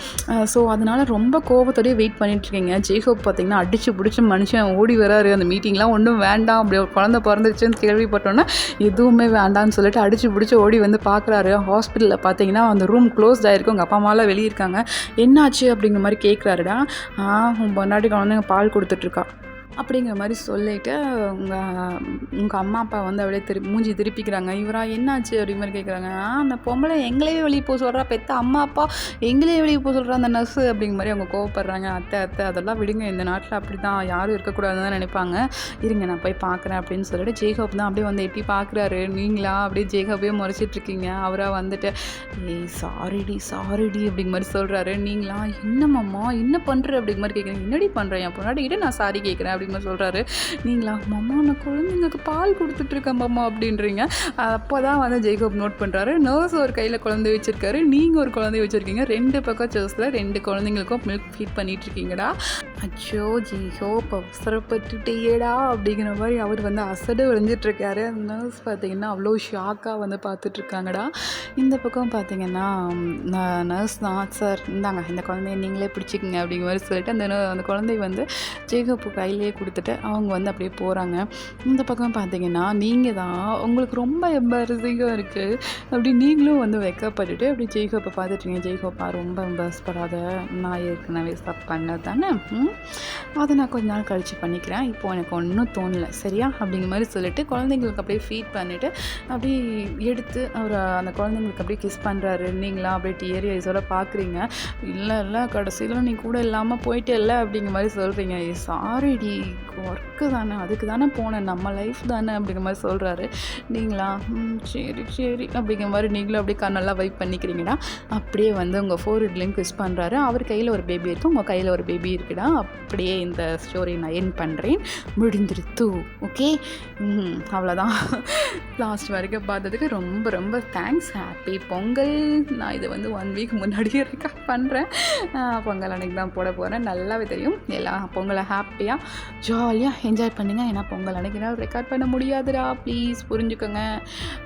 ஸோ அதனால் ரொம்ப கோவத்தோடய வெயிட் பண்ணிட்டுருக்கீங்க. ஜேகோப் பார்த்திங்கன்னா அடித்து பிடிச்சி மனுஷன் ஓடி வராரு. அந்த மீட்டிங்லாம் ஒன்றும் வேண்டாம், அப்படி ஒரு குழந்தை பிறந்துருச்சுன்னு கேள்விப்பட்டோன்னா எதுவுமே வேண்டாம்னு சொல்லிட்டு அடித்து பிடிச்சி ஓடி வந்து பார்க்குறாரு. ஹாஸ்பிட்டலில் பார்த்திங்கன்னா அந்த ரூம் க்ளோஸ்ட் ஆகிருக்கு. உங்கள் அப்பா அம்மாலாம் வெளியே இருக்காங்க. என்னாச்சு அப்படிங்கிற மாதிரி கேட்குறாருடா. உன் பொண்டாட்டி குழந்தைங்க பால் கொடுத்துட்ருக்கா அப்படிங்கிற மாதிரி சொல்லிவிட்டு உங்கள் அம்மா அப்பா வந்து அப்படியே மூஞ்சி திருப்பிக்கிறாங்க. இவரா என்னாச்சு அப்படிங்கிற மாதிரி கேட்குறாங்க. அந்த பொம்பளை எங்களையே வெளியே போக சொல்கிறா, பெத்த அம்மா அப்பா எங்களையே வெளியே போக சொல்கிறா அந்த நர்ஸு அப்படிங்கிற மாதிரி அவங்க கோவப்படுறாங்க. அத்தை அதெல்லாம் விடுங்க, இந்த நாட்டில் அப்படி தான், யாரும் இருக்கக்கூடாதுன்னு தான் நினைப்பாங்க, இருங்க நான் போய் பார்க்குறேன் அப்படின்னு சொல்லிட்டு ஜேகோப் தான் அப்படியே வந்து எட்டி பார்க்குறாரு. நீங்களா அப்படியே ஜேகோப்பே முறைச்சிட்ருக்கீங்க. அவராக வந்துட்டு சாரிடி அப்படிங்கிற மாதிரி சொல்கிறாரு. நீங்களா என்னம்மா என்ன பண்ணுற அப்படிங்கிற மாதிரி கேட்குறீங்க. என்னடி பண்ணுறேன் என் பொண்ணாடி நான் சாரி கேட்குறேன் அப்படிங்கிற அப்படிங்கிற சொல்கிறாரு. நீங்களா மாமா நான் குழந்தைங்களுக்கு பால் கொடுத்துட்ருக்கேன் மாமா அப்படின்றீங்க. அப்போ தான் வந்து ஜேக்கப் நோட் பண்ணுறாரு. நர்ஸ் ஒரு கையில் குழந்தை வச்சுருக்காரு, நீங்கள் ஒரு குழந்தை வச்சுருக்கீங்க, 2 பக்கம் சேர்ஸில் 2 குழந்தைங்களுக்கும் மில்க் ஃபீட் பண்ணிகிட்ருக்கீங்கடா. அச்சோ ஜேக்கப் அவசரப்பட்டுட்டேடா அப்படிங்கிற மாதிரி அவர் வந்து அசடு விளைஞ்சிட்ருக்காரு. அந்த நர்ஸ் பார்த்திங்கன்னா அவ்வளோ ஷாக்காக வந்து பார்த்துட்ருக்காங்கடா. இந்த பக்கம் பார்த்திங்கன்னா நர்ஸ் தான், சார் இந்தாங்க இந்த குழந்தைய நீங்களே பிடிச்சிக்கிங்க அப்படிங்கிற மாதிரி சொல்லிட்டு அந்த குழந்தை வந்து ஜேக்கப்பு கையிலேயே கொடுத்துட்டு அவங்க வந்து அப்படியே போகிறாங்க. இந்த பக்கம் பார்த்திங்கன்னா நீங்கள் தான் உங்களுக்கு ரொம்ப எம்பாரசிங்காக இருக்குது அப்படி நீங்களும் வந்து வெக்கப்பட்டுட்டு அப்படி ஜேக்கப்பை பார்த்துட்ருங்க. ஜேக்கப்பா ரொம்ப எம்பாரஸ் படாத, நான் ஏற்கனவே ஸ்டாப் பண்ணது தானே, அதை நான் கொஞ்ச நாள் கழித்து பண்ணிக்கிறேன், இப்போது எனக்கு ஒன்றும் தோணலை சரியா அப்படிங்கிற மாதிரி சொல்லிட்டு குழந்தைங்களுக்கு அப்படியே ஃபீட் பண்ணிவிட்டு அப்படியே எடுத்து அவர் அந்த குழந்தைங்களுக்கு அப்படியே கிஸ் பண்ணுறாரு. நீங்களா அப்படியே டியரி ஐஸோட பார்க்குறீங்க. இல்லை கடைசியில் நீ கூட இல்லாமல் போயிட்டே இல்லை அப்படிங்கிற மாதிரி சொல்கிறீங்க. சாரிடி ஒர்க்கு தானே, அதுக்கு தானே போனேன், நம்ம லைஃப் தானே அப்படிங்கிற மாதிரி சொல்கிறாரு. நீங்களா சரி அப்படிங்கிற மாதிரி நீங்களும் அப்படியே கண்ணெல்லாம் வைப் பண்ணிக்கிறீங்கடா. அப்படியே வந்து உங்கள் ஃபோர்ஹெட்லேயும் கிஸ் பண்ணுறாரு. அவர் கையில் ஒரு பேபி இருக்குது, உங்கள் கையில் ஒரு பேபி இருக்குடா. அப்படியே இந்த ஸ்டோரி நான் என் பண்ணுறேன், முடிந்துருத்து. ஓகே, அவ்வளோதான். லாஸ்ட் வரைக்கும் பார்த்ததுக்கு ரொம்ப ரொம்ப தேங்க்ஸ். ஹாப்பி பொங்கல். நான் இதை வந்து 1 வீக் முன்னாடியே ரெக்கார்ட் பண்ணுறேன். பொங்கல் அன்றைக்கி தான் போட போகிறேன், நல்லாவே தெரியும். எல்லாம் பொங்கலை ஹாப்பியாக ஜாலியாக என்ஜாய் பண்ணுங்கள். ஏன்னா பொங்கல் அன்றைக்கி நான் ரெக்கார்ட் பண்ண முடியாதுடா, ப்ளீஸ் புரிஞ்சுக்கோங்க.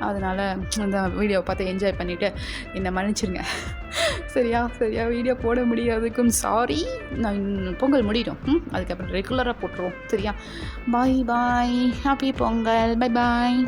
அதனால் அந்த வீடியோவை பார்த்து என்ஜாய் பண்ணிவிட்டு என்னை மன்னிச்சிருங்க. சரியா வீடியோ போட முடியாதுக்கும் சாரி. நான் பொங்கல் முடியும், அதுக்கப்புறம் ரெகுலராக போட்டுருவோம் சரியா. பாய் ஹாப்பி பொங்கல், பை பாய்.